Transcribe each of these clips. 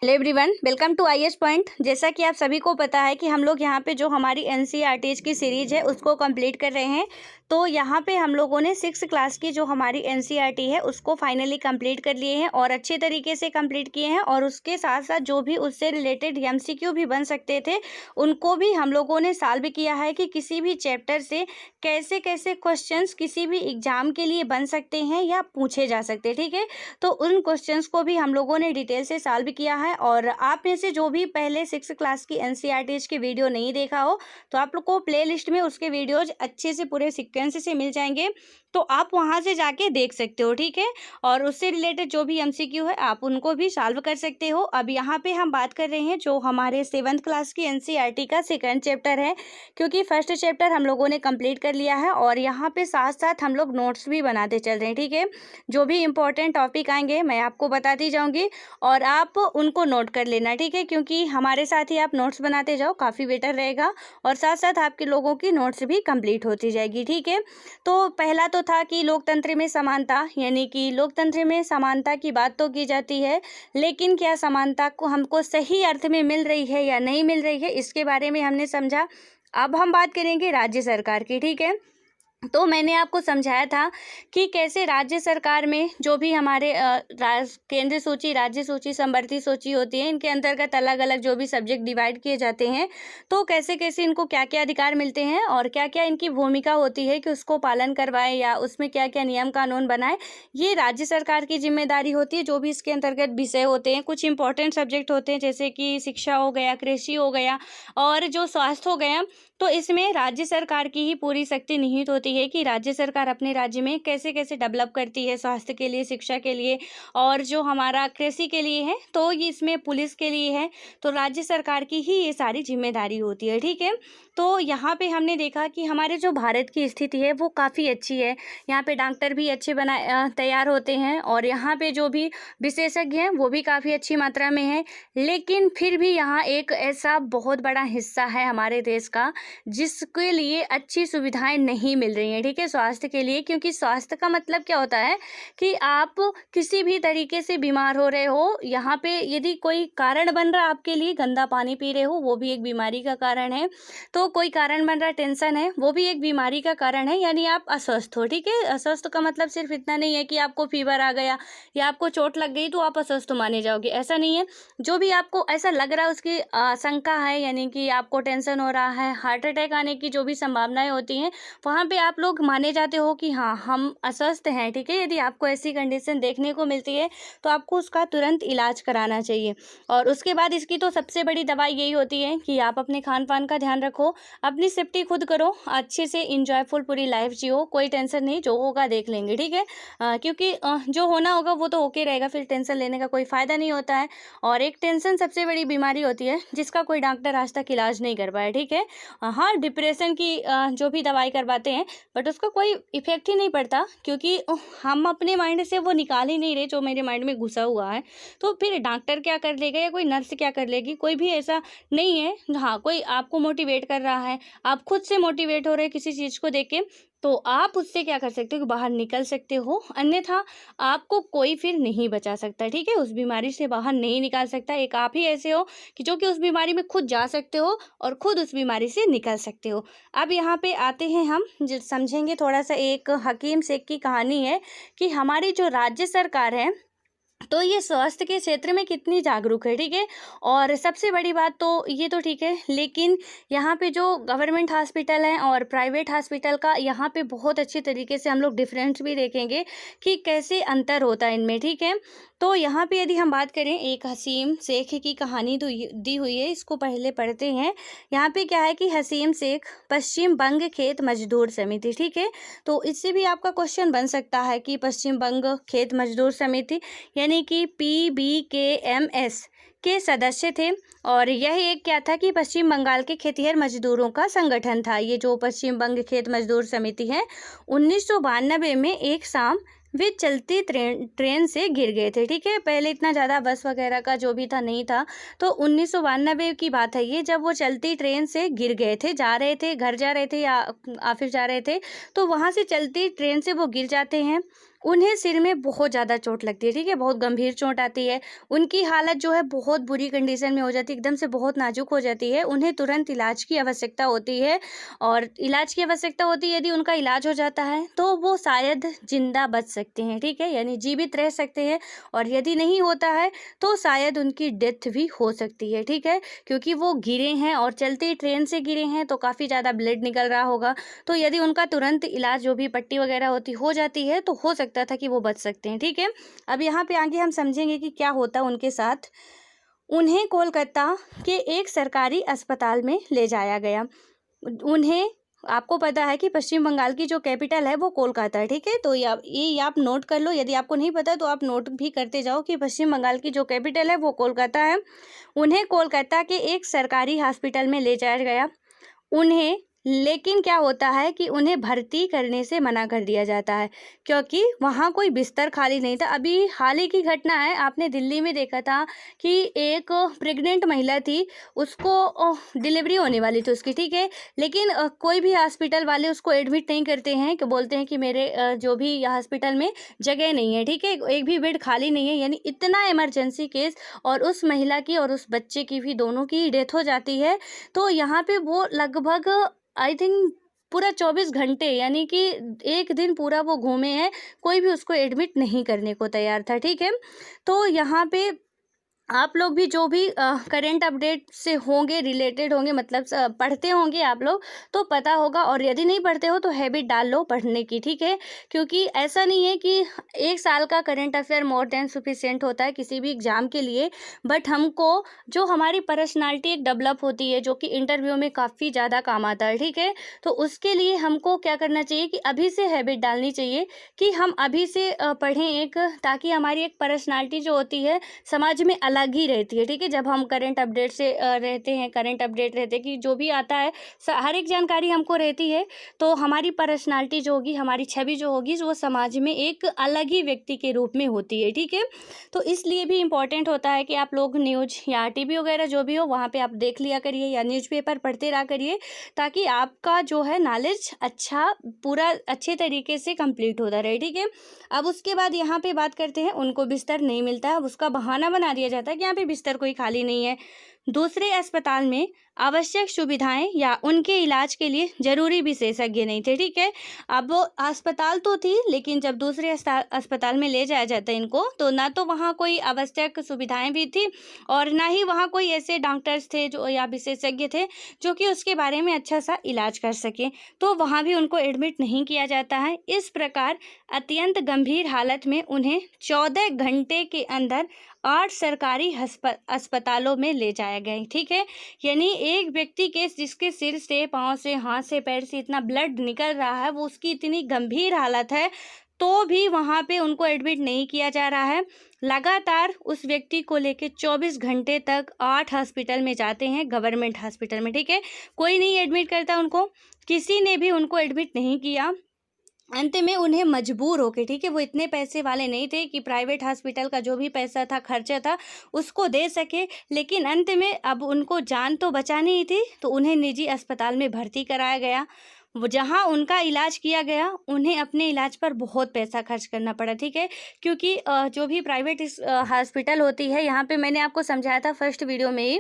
Hello everyone, welcome to IAS point. जैसा कि आप सभी को पता है कि हम लोग यहाँ पे जो हमारी एनसीईआरटी की सीरीज है उसको कंप्लीट कर रहे हैं। तो यहाँ पे हम लोगों ने 6th क्लास की जो हमारी एनसीईआरटी है उसको फाइनली कंप्लीट कर लिए हैं और अच्छे तरीके से कंप्लीट किए हैं। और उसके साथ साथ जो भी उससे रिलेटेड एमसीक्यू भी बन सकते थे उनको भी हम लोगों ने सॉल्व किया है कि किसी भी चैप्टर से कैसे कैसे क्वेश्चंस किसी भी एग्जाम के लिए बन सकते हैं या पूछे जा सकते हैं। ठीक है, तो उन क्वेश्चंस को भी हम लोगों ने डिटेल से सॉल्व किया है। और आप में से जो भी पहले 6th क्लास की एनसीईआरटी की वीडियो नहीं देखा हो तो आप लोग को प्लेलिस्ट में उसके वीडियोज अच्छे से पूरे सीक्वेंस से मिल जाएंगे, तो आप वहां से जाके देख सकते हो। ठीक है, और उससे रिलेटेड जो भी एमसीक्यू है आप उनको भी सॉल्व कर सकते हो। अब यहाँ पे हम बात कर रहे हैं जो हमारे 7th क्लास की एनसीईआरटी का 2nd चैप्टर है, क्योंकि फर्स्ट चैप्टर हम लोगों ने कंप्लीट कर लिया है और यहाँ पे साथ साथ हम लोग नोट्स भी बनाते चल रहे हैं। ठीक है, जो भी इंपॉर्टेंट टॉपिक आएंगे मैं आपको बताती जाऊंगी और आप उनको नोट कर लेना। ठीक है, क्योंकि हमारे साथ ही आप नोट्स बनाते जाओ, काफ़ी बेटर रहेगा और साथ साथ आपके लोगों की नोट्स भी कंप्लीट होती जाएगी। ठीक है, तो पहला तो था कि लोकतंत्र में समानता, यानी कि लोकतंत्र में समानता की बात तो की जाती है, लेकिन क्या समानता को हमको सही अर्थ में मिल रही है या नहीं मिल रही है, इसके बारे में हमने समझा। अब हम बात करेंगे राज्य सरकार की। ठीक है, तो मैंने आपको समझाया था कि कैसे राज्य सरकार में जो भी हमारे केंद्रीय सूची, राज्य सूची, समवर्ती सूची होती है, इनके अंतर्गत अलग अलग जो भी सब्जेक्ट डिवाइड किए जाते हैं, तो कैसे कैसे इनको क्या क्या अधिकार मिलते हैं और क्या क्या इनकी भूमिका होती है कि उसको पालन करवाएं या उसमें क्या क्या नियम कानून बनाए, ये राज्य सरकार की जिम्मेदारी होती है। जो भी इसके अंतर्गत विषय होते हैं, कुछ इंपॉर्टेंट सब्जेक्ट होते हैं जैसे कि शिक्षा हो गया, कृषि हो गया और जो स्वास्थ्य हो गया, तो इसमें राज्य सरकार की ही पूरी शक्ति निहित होती है कि राज्य सरकार अपने राज्य में कैसे कैसे डेवलप करती है, स्वास्थ्य के लिए, शिक्षा के लिए और जो हमारा कृषि के लिए है, तो ये इसमें पुलिस के लिए है, तो राज्य सरकार की ही ये सारी जिम्मेदारी होती है। ठीक है, तो यहाँ पे हमने देखा कि हमारे जो भारत की स्थिति है वो काफ़ी अच्छी है। यहाँ पे डॉक्टर भी अच्छे तैयार होते हैं और यहाँ पे जो भी विशेषज्ञ हैं वो भी काफ़ी अच्छी मात्रा में है। लेकिन फिर भी यहाँ एक ऐसा बहुत बड़ा हिस्सा है हमारे देश का जिसके लिए अच्छी सुविधाएं नहीं मिल रही हैं। ठीक है, स्वास्थ्य के लिए, क्योंकि स्वास्थ्य का मतलब क्या होता है कि आप किसी भी तरीके से बीमार हो रहे हो, यहाँ पे यदि कोई कारण बन रहा आपके लिए, गंदा पानी पी रहे हो वो भी एक बीमारी का कारण है, तो कोई कारण बन रहा टेंशन है वो भी एक बीमारी का कारण है, यानी आप अस्वस्थ हो। ठीक है, अस्वस्थ का मतलब सिर्फ इतना नहीं है कि आपको फीवर आ गया या आपको चोट लग गई तो आप अस्वस्थ माने जाओगे, ऐसा नहीं है। जो भी आपको ऐसा लग रहा है उसकी आशंका है, यानी कि आपको टेंशन हो रहा है, हार्ट अटैक आने की जो भी संभावनाएं होती हैं, वहाँ पे आप लोग माने जाते हो कि हाँ हम अस्वस्थ हैं। ठीक है, यदि आपको ऐसी कंडीशन देखने को मिलती है तो आपको उसका तुरंत इलाज कराना चाहिए। और उसके बाद इसकी तो सबसे बड़ी दवाई यही होती है कि आप अपने खान पान का ध्यान रखो, अपनी सेफ्टी खुद करो, अच्छे से इंजॉयफुल पूरी लाइफ जियो, कोई टेंशन नहीं, जो होगा देख लेंगे। ठीक है, क्योंकि जो होना होगा वो तो होके रहेगा, फिर टेंशन लेने का कोई फ़ायदा नहीं होता है। और एक टेंशन सबसे बड़ी बीमारी होती है जिसका कोई डॉक्टर आज तक इलाज नहीं कर पाया। ठीक है, हाँ डिप्रेशन की जो भी दवाई करवाते हैं बट उसका कोई इफेक्ट ही नहीं पड़ता, क्योंकि हम अपने माइंड से वो निकाल ही नहीं रहे जो मेरे माइंड में घुसा हुआ है। तो फिर डॉक्टर क्या कर लेगा या कोई नर्स क्या कर लेगी, कोई भी ऐसा नहीं है। हाँ, कोई आपको मोटिवेट कर रहा है, आप खुद से मोटिवेट हो रहे हैं किसी चीज़ को देख के, तो आप उससे क्या कर सकते हो कि बाहर निकल सकते हो, अन्यथा आपको कोई फिर नहीं बचा सकता। ठीक है, उस बीमारी से बाहर नहीं निकाल सकता। एक आप ही ऐसे हो कि जो कि उस बीमारी में खुद जा सकते हो और खुद उस बीमारी से निकल सकते हो। अब यहाँ पे आते हैं हम समझेंगे थोड़ा सा, एक हकीम शेख की कहानी है कि हमारी जो राज्य सरकार है तो ये स्वास्थ्य के क्षेत्र में कितनी जागरूक है। ठीक है, और सबसे बड़ी बात तो ये तो ठीक है, लेकिन यहाँ पे जो गवर्नमेंट हॉस्पिटल हैं और प्राइवेट हॉस्पिटल का यहाँ पे बहुत अच्छी तरीके से हम लोग डिफरेंस भी देखेंगे कि कैसे अंतर होता है इनमें। ठीक है, तो यहाँ पे यदि हम बात करें, एक हसीम शेख की कहानी तो दी हुई है, इसको पहले पढ़ते हैं। यहाँ पे क्या है कि हसीम शेख, पश्चिम बंग खेत मजदूर समिति। ठीक है, तो इससे भी आपका क्वेश्चन बन सकता है कि पश्चिम बंग खेत मजदूर समिति यानी कि PBKMS के सदस्य थे। और यह एक क्या था कि पश्चिम बंगाल के खेतिहर मजदूरों का संगठन था। ये जो पश्चिम बंग खेत मजदूर समिति है, 1992 में एक शाम वे चलती ट्रेन से गिर गए थे। ठीक है, पहले इतना ज़्यादा बस वगैरह का जो भी था नहीं था, तो 1992 की बात है ये, जब वो चलती ट्रेन से गिर गए थे, जा रहे थे, घर जा रहे थे या ऑफिस जा रहे थे, तो वहाँ से चलती ट्रेन से वो गिर जाते हैं। उन्हें सिर में बहुत ज़्यादा चोट लगती है, ठीक है, बहुत गंभीर चोट आती है। उनकी हालत जो है बहुत बुरी कंडीशन में हो जाती है, एकदम से बहुत नाजुक हो जाती है। उन्हें तुरंत इलाज की आवश्यकता होती है और इलाज की आवश्यकता होती है, यदि उनका इलाज हो जाता है तो वो शायद जिंदा बच सकते हैं, ठीक है, यानी जीवित रह सकते हैं। और यदि नहीं होता है तो शायद उनकी डेथ भी हो सकती है, ठीक है, क्योंकि वो गिरे हैं और चलती ट्रेन से गिरे हैं तो काफ़ी ज़्यादा ब्लड निकल रहा होगा। तो यदि उनका तुरंत इलाज जो भी पट्टी वगैरह हो जाती है तो हो सकता था कि वो बच सकते हैं, ठीक है। अब यहाँ पे आगे हम समझेंगे कि क्या होता है उनके साथ। उन्हें कोलकाता के एक सरकारी अस्पताल में ले जाया गया। उन्हें, आपको पता है कि पश्चिम बंगाल की जो कैपिटल है वो कोलकाता है, ठीक है, तो ये आप नोट कर लो। यदि आपको नहीं पता तो आप नोट भी करते जाओ कि पश्चिम बंगाल की जो कैपिटल है वो कोलकाता है। उन्हें कोलकाता के एक सरकारी हॉस्पिटल में ले जाया गया। उन्हें, लेकिन क्या होता है कि उन्हें भर्ती करने से मना कर दिया जाता है क्योंकि वहाँ कोई बिस्तर खाली नहीं था। अभी हाल ही की घटना है, आपने दिल्ली में देखा था कि एक प्रेग्नेंट महिला थी, उसको डिलीवरी होने वाली थी उसकी, ठीक है, लेकिन कोई भी हॉस्पिटल वाले उसको एडमिट नहीं करते हैं, कि बोलते हैं कि मेरे जो भी हॉस्पिटल में जगह नहीं है, ठीक है, एक भी बेड खाली नहीं है, यानी इतना इमरजेंसी केस, और उस महिला की और उस बच्चे की भी, दोनों की डेथ हो जाती है। तो यहाँ पे वो लगभग आई थिंक पूरा 24 घंटे, यानी कि एक दिन पूरा वो घूमे हैं, कोई भी उसको एडमिट नहीं करने को तैयार था, ठीक है। तो यहाँ पे आप लोग भी जो भी करंट अपडेट से होंगे, रिलेटेड होंगे, मतलब पढ़ते होंगे आप लोग, तो पता होगा, और यदि नहीं पढ़ते हो तो हैबिट डाल लो पढ़ने की, ठीक है, क्योंकि ऐसा नहीं है कि एक साल का current affair more than sufficient होता है किसी भी एग्जाम के लिए। बट हमको जो हमारी पर्सनालिटी एक डेवलप होती है, जो कि इंटरव्यू में काफ़ी ज़्यादा काम आता है, ठीक है, तो उसके लिए हमको क्या करना चाहिए कि अभी से हैबिट डालनी चाहिए कि हम अभी से पढ़ें एक, ताकि हमारी एक पर्सनालिटी जो होती है समाज में अलग ही रहती है, ठीक है। जब हम करंट अपडेट से रहते हैं, करंट अपडेट रहते हैं कि जो भी आता है हर एक जानकारी हमको रहती है, तो हमारी पर्सनालिटी जो होगी, हमारी छवि जो होगी, वो समाज में एक अलग ही व्यक्ति के रूप में होती है, ठीक है। तो इसलिए भी इम्पॉर्टेंट होता है कि आप लोग न्यूज या टीवी वगैरह जो भी हो वहाँ पे आप देख लिया करिए, या न्यूज़पेपर पढ़ते रहा करिए, ताकि आपका जो है नॉलेज अच्छा, पूरा अच्छे तरीके से कंप्लीट होता रहे, ठीक है। अब उसके बाद यहाँ पे बात करते हैं, उनको बिस्तर नहीं मिलता है, अब उसका बहाना बना दिया जाता है कि यहाँ पे बिस्तर कोई खाली नहीं है। दूसरे अस्पताल में आवश्यक सुविधाएं या उनके इलाज के लिए जरूरी विशेषज्ञ नहीं थे, ठीक है। अब वो अस्पताल तो थी, लेकिन जब दूसरे अस्पताल में ले जाया जाता है इनको, तो ना तो वहाँ कोई आवश्यक सुविधाएं भी थी, और ना ही वहाँ कोई ऐसे डॉक्टर्स थे जो, या विशेषज्ञ थे जो कि उसके बारे में अच्छा सा इलाज कर सकें, तो वहाँ भी उनको एडमिट नहीं किया जाता है। इस प्रकार अत्यंत गंभीर हालत में उन्हें 14 घंटे के अंदर 8 सरकारी अस्पतालों में ले जाया गया, ठीक है। यानी एक व्यक्ति के, जिसके सिर से, पाँव से, हाथ से, पैर से इतना ब्लड निकल रहा है, वो उसकी इतनी गंभीर हालत है, तो भी वहाँ पे उनको एडमिट नहीं किया जा रहा है। लगातार उस व्यक्ति को लेके 24 घंटे तक 8 हॉस्पिटल में जाते हैं, गवर्नमेंट हॉस्पिटल में, ठीक है, कोई नहीं एडमिट करता उनको, किसी ने भी उनको एडमिट नहीं किया। अंत में उन्हें मजबूर होके, ठीक है, वो इतने पैसे वाले नहीं थे कि प्राइवेट हॉस्पिटल का जो भी पैसा था, खर्चा था, उसको दे सके, लेकिन अंत में अब उनको जान तो बचानी ही थी, तो उन्हें निजी अस्पताल में भर्ती कराया गया। जहाँ उनका इलाज किया गया, उन्हें अपने इलाज पर बहुत पैसा खर्च करना पड़ा, ठीक है, क्योंकि जो भी प्राइवेट हॉस्पिटल होती है, यहाँ पे मैंने आपको समझाया था फर्स्ट वीडियो में ही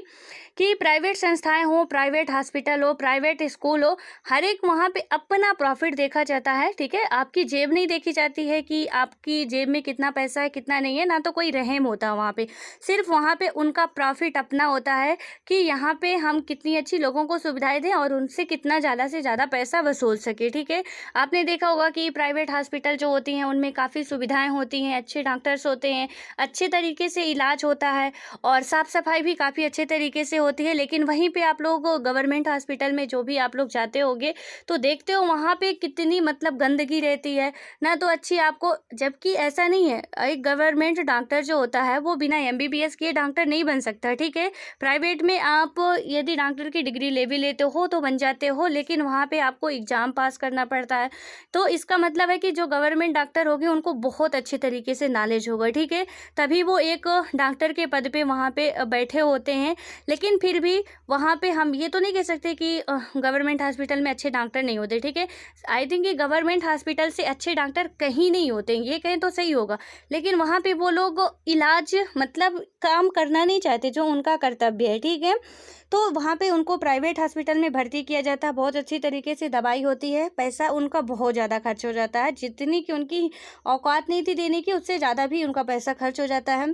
कि प्राइवेट संस्थाएं हो, प्राइवेट हॉस्पिटल हो, प्राइवेट स्कूल हो, हर एक वहाँ पे अपना प्रॉफिट देखा जाता है, ठीक है, आपकी जेब नहीं देखी जाती है कि आपकी जेब में कितना पैसा है, कितना नहीं है, ना तो कोई रहम होता है वहाँ पे, सिर्फ वहाँ पे उनका प्रॉफिट अपना होता है कि यहाँ पे हम कितनी अच्छी लोगों को सुविधाएं दें और उनसे कितना ज़्यादा से ज़्यादा पैसा वसूल सके, ठीक है। आपने देखा होगा कि प्राइवेट हॉस्पिटल जो होती हैं उनमें काफ़ी सुविधाएं होती हैं, अच्छे डॉक्टर्स होते हैं, अच्छे तरीके से इलाज होता है, और साफ़ सफाई भी काफ़ी अच्छे तरीके से होती है। लेकिन वहीं पे आप लोग गवर्नमेंट हॉस्पिटल में जो भी आप लोग जाते होंगे तो देखते हो वहाँ पे कितनी मतलब गंदगी रहती है, ना तो अच्छी आपको, जबकि ऐसा नहीं है, एक गवर्नमेंट डॉक्टर जो होता है वो बिना MBBS किए डॉक्टर नहीं बन सकता, ठीक है। प्राइवेट में आप यदि डॉक्टर की डिग्री ले भी लेते हो तो बन जाते हो, लेकिन वहाँ पे आपको एग्ज़ाम पास करना पड़ता है। तो इसका मतलब है कि जो गवर्नमेंट डॉक्टर होंगे उनको बहुत अच्छे तरीके से नॉलेज होगा, ठीक है, तभी वो एक डॉक्टर के पद पे वहाँ पे बैठे होते हैं। लेकिन फिर भी वहाँ पे हम ये तो नहीं कह सकते कि गवर्नमेंट हॉस्पिटल में अच्छे डॉक्टर नहीं होते, ठीक है। आई थिंक कि गवर्नमेंट हॉस्पिटल से अच्छे डॉक्टर कहीं नहीं होते, ये कहें तो सही होगा। लेकिन वहाँ पे वो लोग इलाज मतलब काम करना नहीं चाहते, जो उनका कर्तव्य है, ठीक है। तो वहाँ पे उनको प्राइवेट हॉस्पिटल में भर्ती किया जाता है, बहुत अच्छी तरीके से दवाई होती है, पैसा उनका बहुत ज़्यादा खर्च हो जाता है, जितनी कि उनकी औकात नहीं थी देने की, उससे ज़्यादा भी उनका पैसा खर्च हो जाता है।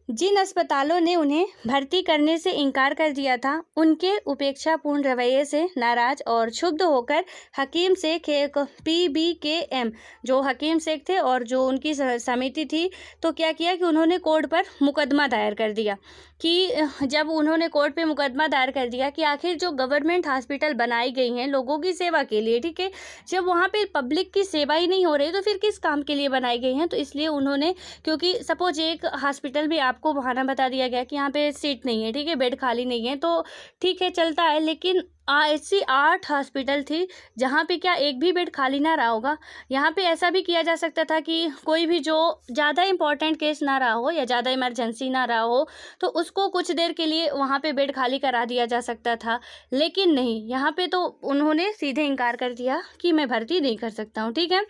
जिन अस्पतालों ने उन्हें भर्ती करने से इनकार कर दिया था, उनके उपेक्षापूर्ण रवैये से नाराज और क्षुब्ध होकर हकीम शेख एक PBKM जो हकीम शेख थे और जो उनकी समिति थी, तो क्या किया कि उन्होंने कोर्ट पर मुकदमा दायर कर दिया। कि जब उन्होंने कोर्ट पे मुकदमा दायर कर दिया कि आखिर जो गवर्नमेंट हॉस्पिटल बनाई गई हैं लोगों की सेवा के लिए, ठीक है, जब वहाँ पे पब्लिक की सेवा ही नहीं हो रही तो फिर किस काम के लिए बनाई गई हैं। तो इसलिए उन्होंने, क्योंकि सपोज एक हॉस्पिटल में आपको बहाना बता दिया गया कि यहाँ पे सीट नहीं है, ठीक है, बेड खाली नहीं है, तो ठीक है चलता है। लेकिन ऐसी 8 हॉस्पिटल थी जहाँ पे क्या एक भी बेड खाली ना रहा होगा। यहाँ पे ऐसा भी किया जा सकता था कि कोई भी जो ज़्यादा इम्पोर्टेंट केस ना रहा हो या ज़्यादा इमरजेंसी ना रहा हो, तो उसको कुछ देर के लिए वहाँ पे बेड खाली करा दिया जा सकता था। लेकिन नहीं, यहाँ पे तो उन्होंने सीधे इनकार कर दिया कि मैं भर्ती नहीं कर सकता हूँ, ठीक है।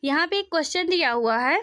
यहाँ पे एक क्वेश्चन दिया हुआ है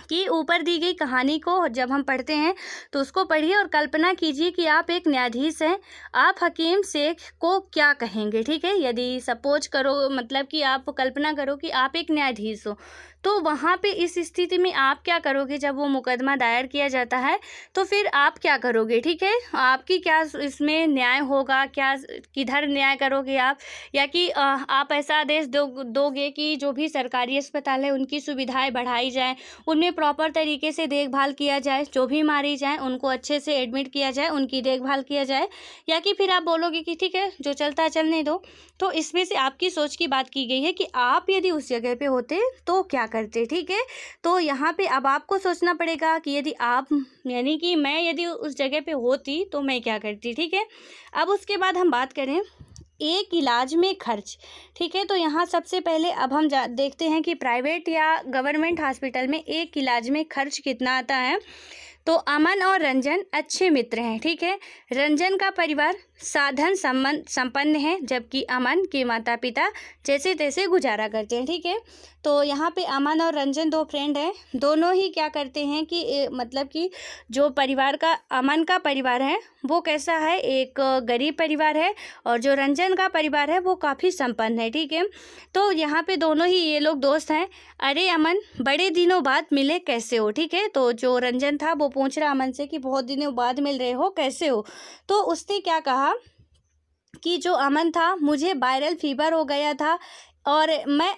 कि ऊपर दी गई कहानी को जब हम पढ़ते हैं तो उसको पढ़िए और कल्पना कीजिए कि आप एक न्यायाधीश हैं, आप हकीम शेख को क्या कहेंगे, ठीक है। यदि सपोज करो, मतलब कि आप कल्पना करो कि आप एक न्यायाधीश हो, तो वहाँ पे इस स्थिति में आप क्या करोगे। जब वो मुकदमा दायर किया जाता है तो फिर आप क्या करोगे, ठीक है, आपकी क्या इसमें न्याय होगा, क्या किधर न्याय करोगे आप, या कि आप ऐसा आदेश दोगे कि जो भी सरकारी अस्पताल है उनकी सुविधाएं बढ़ाई जाएँ, उनमें प्रॉपर तरीके से देखभाल किया जाए, जो भी मारी जाए उनको अच्छे से एडमिट किया जाए, उनकी देखभाल किया जाए, या कि फिर आप बोलोगे कि ठीक है जो चलता है चलने दो। तो इसमें से आपकी सोच की बात की गई है कि आप यदि उस जगह पे होते तो क्या करते, ठीक है। तो यहाँ पे अब आपको सोचना पड़ेगा कि यदि आप, यानी कि मैं यदि उस जगह पे होती तो मैं क्या करती, ठीक है। अब उसके बाद हम बात करें एक इलाज में खर्च, ठीक है। तो यहाँ सबसे पहले अब हम देखते हैं कि प्राइवेट या गवर्नमेंट हॉस्पिटल में एक इलाज में खर्च कितना आता है। तो अमन और रंजन अच्छे मित्र हैं, ठीक है। रंजन का परिवार साधन संपन्न है, जबकि अमन के माता पिता जैसे तैसे गुजारा करते हैं, ठीक है। तो यहाँ पे अमन और रंजन 2 फ्रेंड हैं, दोनों ही क्या करते हैं कि मतलब कि जो परिवार का अमन का परिवार है वो कैसा है, एक गरीब परिवार है, और जो रंजन का परिवार है वो काफ़ी संपन्न है, ठीक है। तो यहाँ पे दोनों ही ये लोग दोस्त हैं। अरे अमन, बड़े दिनों बाद मिले, कैसे हो, ठीक है। तो जो रंजन था वो पूछ रहा अमन से कि बहुत दिनों बाद मिल रहे हो, कैसे हो। तो उसने क्या कहा कि जो अमन था, मुझे वायरल फीवर हो गया था और मैं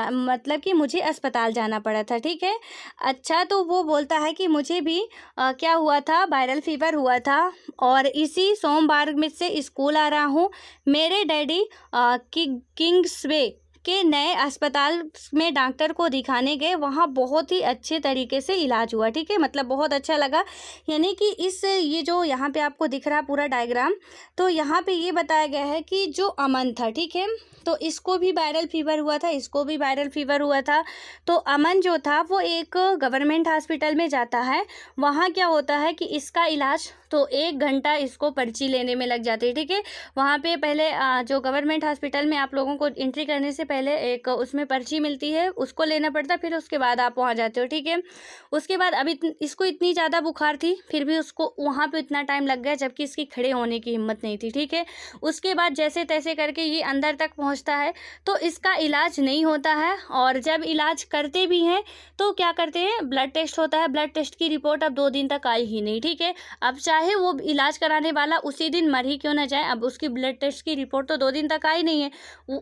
मतलब कि मुझे अस्पताल जाना पड़ा था, ठीक है। अच्छा, तो वो बोलता है कि मुझे भी क्या हुआ था, वायरल फीवर हुआ था, और इसी सोमवार में से स्कूल आ रहा हूँ। मेरे डैडी किंग्सवे के नए अस्पताल में डॉक्टर को दिखाने गए, वहाँ बहुत ही अच्छे तरीके से इलाज हुआ, ठीक है, मतलब बहुत अच्छा लगा। यानी कि ये जो यहाँ पे आपको दिख रहा पूरा डायग्राम, तो यहाँ पे ये बताया गया है कि जो अमन था, ठीक है, तो इसको भी वायरल फीवर हुआ था, इसको भी वायरल फीवर हुआ था। तो अमन जो था वो एक गवर्नमेंट हॉस्पिटल में जाता है, वहाँ क्या होता है कि इसका इलाज तो 1 घंटा इसको पर्ची लेने में लग जाती है, ठीक है। वहाँ पे पहले जो गवर्नमेंट हॉस्पिटल में आप लोगों को एंट्री करने से पहले एक उसमें पर्ची मिलती है, उसको लेना पड़ता है, फिर उसके बाद आप वहाँ जाते हो, ठीक है। उसके बाद अब इसको इतनी ज़्यादा बुखार थी, फिर भी उसको वहाँ पे इतना टाइम लग गया, जबकि इसकी खड़े होने की हिम्मत नहीं थी, ठीक है। उसके बाद जैसे तैसे करके ये अंदर तक पहुँचता है, तो इसका इलाज नहीं होता है, और जब इलाज करते भी हैं तो क्या करते हैं, ब्लड टेस्ट होता है, ब्लड टेस्ट की रिपोर्ट अब 2 दिन तक आई ही नहीं, ठीक है। अब चाहे वो इलाज कराने वाला उसी दिन मर ही क्यों ना जाए, अब उसकी ब्लड टेस्ट की रिपोर्ट तो 2 दिन तक आई नहीं है,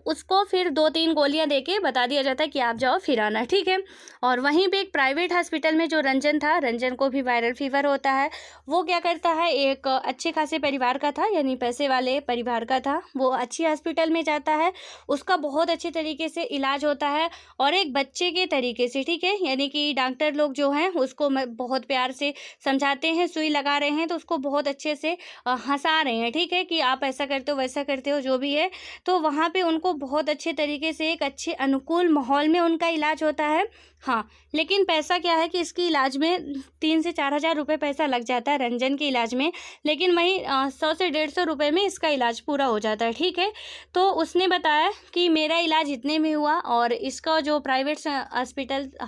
उसको फिर 2-3 3 गोलियां देके बता दिया जाता है कि आप जाओ फिर आना, ठीक है। और वहीं पे एक प्राइवेट हॉस्पिटल में जो रंजन था, रंजन को भी वायरल फीवर होता है। वो क्या करता है, एक अच्छे खासे परिवार का था, यानी पैसे वाले परिवार का था। वो अच्छी हॉस्पिटल में जाता है, उसका बहुत अच्छे तरीके से इलाज होता है और एक बच्चे के तरीके से, ठीक है। यानी कि डॉक्टर लोग जो हैं उसको बहुत प्यार से समझाते हैं, सुई लगा रहे हैं तो उसको बहुत अच्छे से हंसा रहे हैं, ठीक है, कि आप ऐसा करते हो वैसा करते हो जो भी है। तो वहाँ पे उनको बहुत अच्छे तरीके से एक अच्छे अनुकूल माहौल में उनका इलाज होता है। हाँ, लेकिन पैसा क्या है कि इसकी इलाज में 3 से 4 हज़ार रुपये पैसा लग जाता है रंजन के इलाज में, लेकिन वहीं 100 से 150 रुपये में इसका इलाज पूरा हो जाता है, ठीक है। तो उसने बताया कि मेरा इलाज इतने में हुआ और इसका जो प्राइवेट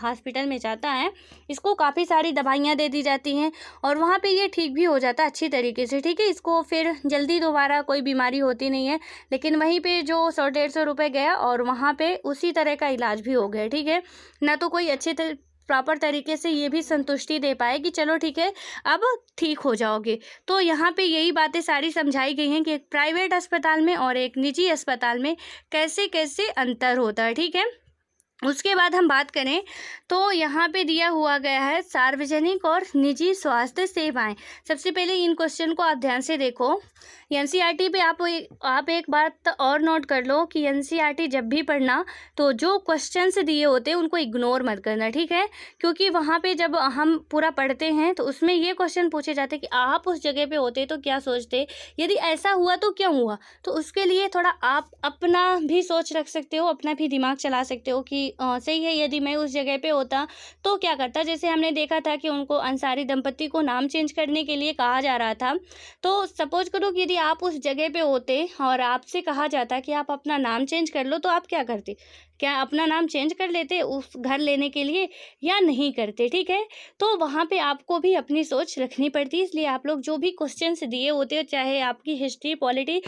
हॉस्पिटल में जाता है, इसको काफ़ी सारी दवाइयाँ दे दी जाती हैं और वहाँ पे ये ठीक भी हो जाता है अच्छी तरीके से, ठीक है। इसको फिर जल्दी दोबारा कोई बीमारी होती नहीं है, लेकिन वहीं पे जो 100-150 रुपये गया और वहाँ पे उसी तरह का इलाज भी हो गया, ठीक है। ना तो कोई अच्छे प्रॉपर तरीके से ये भी संतुष्टि दे पाए कि चलो ठीक है अब ठीक हो जाओगे। तो यहाँ पे यही बातें सारी समझाई गई हैं कि एक प्राइवेट अस्पताल में और एक निजी अस्पताल में कैसे कैसे अंतर होता है, ठीक है। उसके बाद हम बात करें तो यहाँ पे दिया हुआ गया है सार्वजनिक और निजी स्वास्थ्य सेवाएं। सबसे पहले इन क्वेश्चन को आप ध्यान से देखो। एनसीईआरटी पे आप एक बात और नोट कर लो कि एनसीईआरटी जब भी पढ़ना तो जो क्वेश्चंस दिए होते हैं उनको इग्नोर मत करना, ठीक है। क्योंकि वहाँ पे जब हम पूरा पढ़ते हैं तो उसमें ये क्वेश्चन पूछे जाते हैं कि आप उस जगह पे होते तो क्या सोचते, यदि ऐसा हुआ तो क्यों हुआ। तो उसके लिए थोड़ा आप अपना भी सोच रख सकते हो, अपना भी दिमाग चला सकते हो कि सही है यदि मैं उस जगह पे होता तो क्या करता। जैसे हमने देखा था कि उनको अंसारी दंपति को नाम चेंज करने के लिए कहा जा रहा था। तो सपोज करो कि यदि आप उस जगह पे होते और आपसे कहा जाता कि आप अपना नाम चेंज कर लो, तो आप क्या करते? क्या अपना नाम चेंज कर लेते उस घर लेने के लिए या नहीं करते, ठीक है। तो वहाँ पे आपको भी अपनी सोच रखनी पड़ती है। इसलिए आप लोग जो भी क्वेश्चंस दिए होते हो, चाहे आपकी हिस्ट्री, पॉलिटी,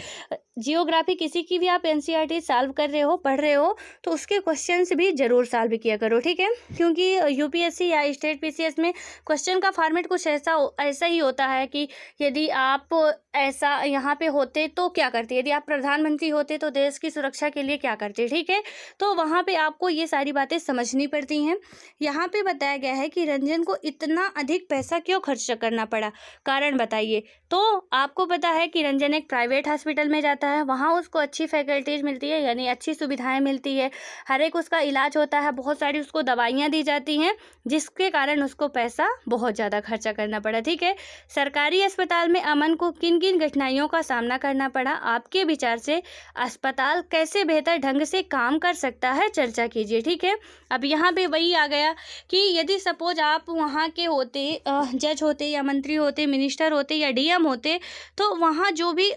जियोग्राफी, किसी की भी आप एनसीईआरटी सॉल्व कर रहे हो, पढ़ रहे हो, तो उसके क्वेश्चंस भी ज़रूर सॉल्व किया करो, ठीक है। क्योंकि यूपीएससी या स्टेट पीसीएस में क्वेश्चन का फॉर्मेट कुछ ऐसा ही होता है कि यदि आप ऐसा यहाँ पे होते तो क्या करते, यदि आप प्रधानमंत्री होते तो देश की सुरक्षा के लिए क्या करते, ठीक है। तो वहाँ पे आपको ये सारी बातें समझनी पड़ती हैं। यहाँ पे बताया गया है कि रंजन को इतना अधिक पैसा क्यों खर्च करना पड़ा, कारण बताइए। तो आपको पता है कि रंजन एक प्राइवेट हॉस्पिटल में जाता है, वहाँ उसको अच्छी फैकल्टीज मिलती है, यानी अच्छी सुविधाएं मिलती है, हर एक उसका इलाज होता है, बहुत सारी उसको दवाइयाँ दी जाती हैं, जिसके कारण उसको पैसा बहुत ज़्यादा खर्चा करना पड़ा, ठीक है। सरकारी अस्पताल में अमन को किन किन कठिनाइयों का सामना करना पड़ा, आपके विचार से अस्पताल कैसे बेहतर ढंग से काम कर सकता है, चर्चा कीजिए, ठीक है। अब यहाँ पे वही आ गया कि यदि सपोज आप वहाँ के होते, जज होते या मंत्री होते, मिनिस्टर होते या डीएम होते, तो वहाँ जो भी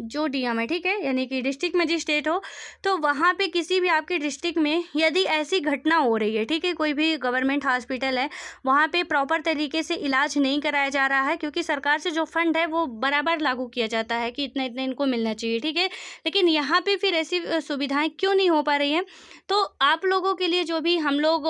जो डीएम है, ठीक है, यानी कि डिस्ट्रिक्ट मजिस्ट्रेट हो, तो वहाँ पे किसी भी आपके डिस्ट्रिक्ट में यदि ऐसी घटना हो रही है, ठीक है, कोई भी गवर्नमेंट हॉस्पिटल है, वहाँ पे प्रॉपर तरीके से इलाज नहीं कराया जा रहा है, क्योंकि सरकार से जो फंड है वो बराबर लागू किया जाता है कि इतना इतना इनको मिलना चाहिए, ठीक है। लेकिन यहाँ पे फिर ऐसी सुविधाएं क्यों नहीं हो पा रही हैं। तो आप लोगों के लिए जो भी हम लोग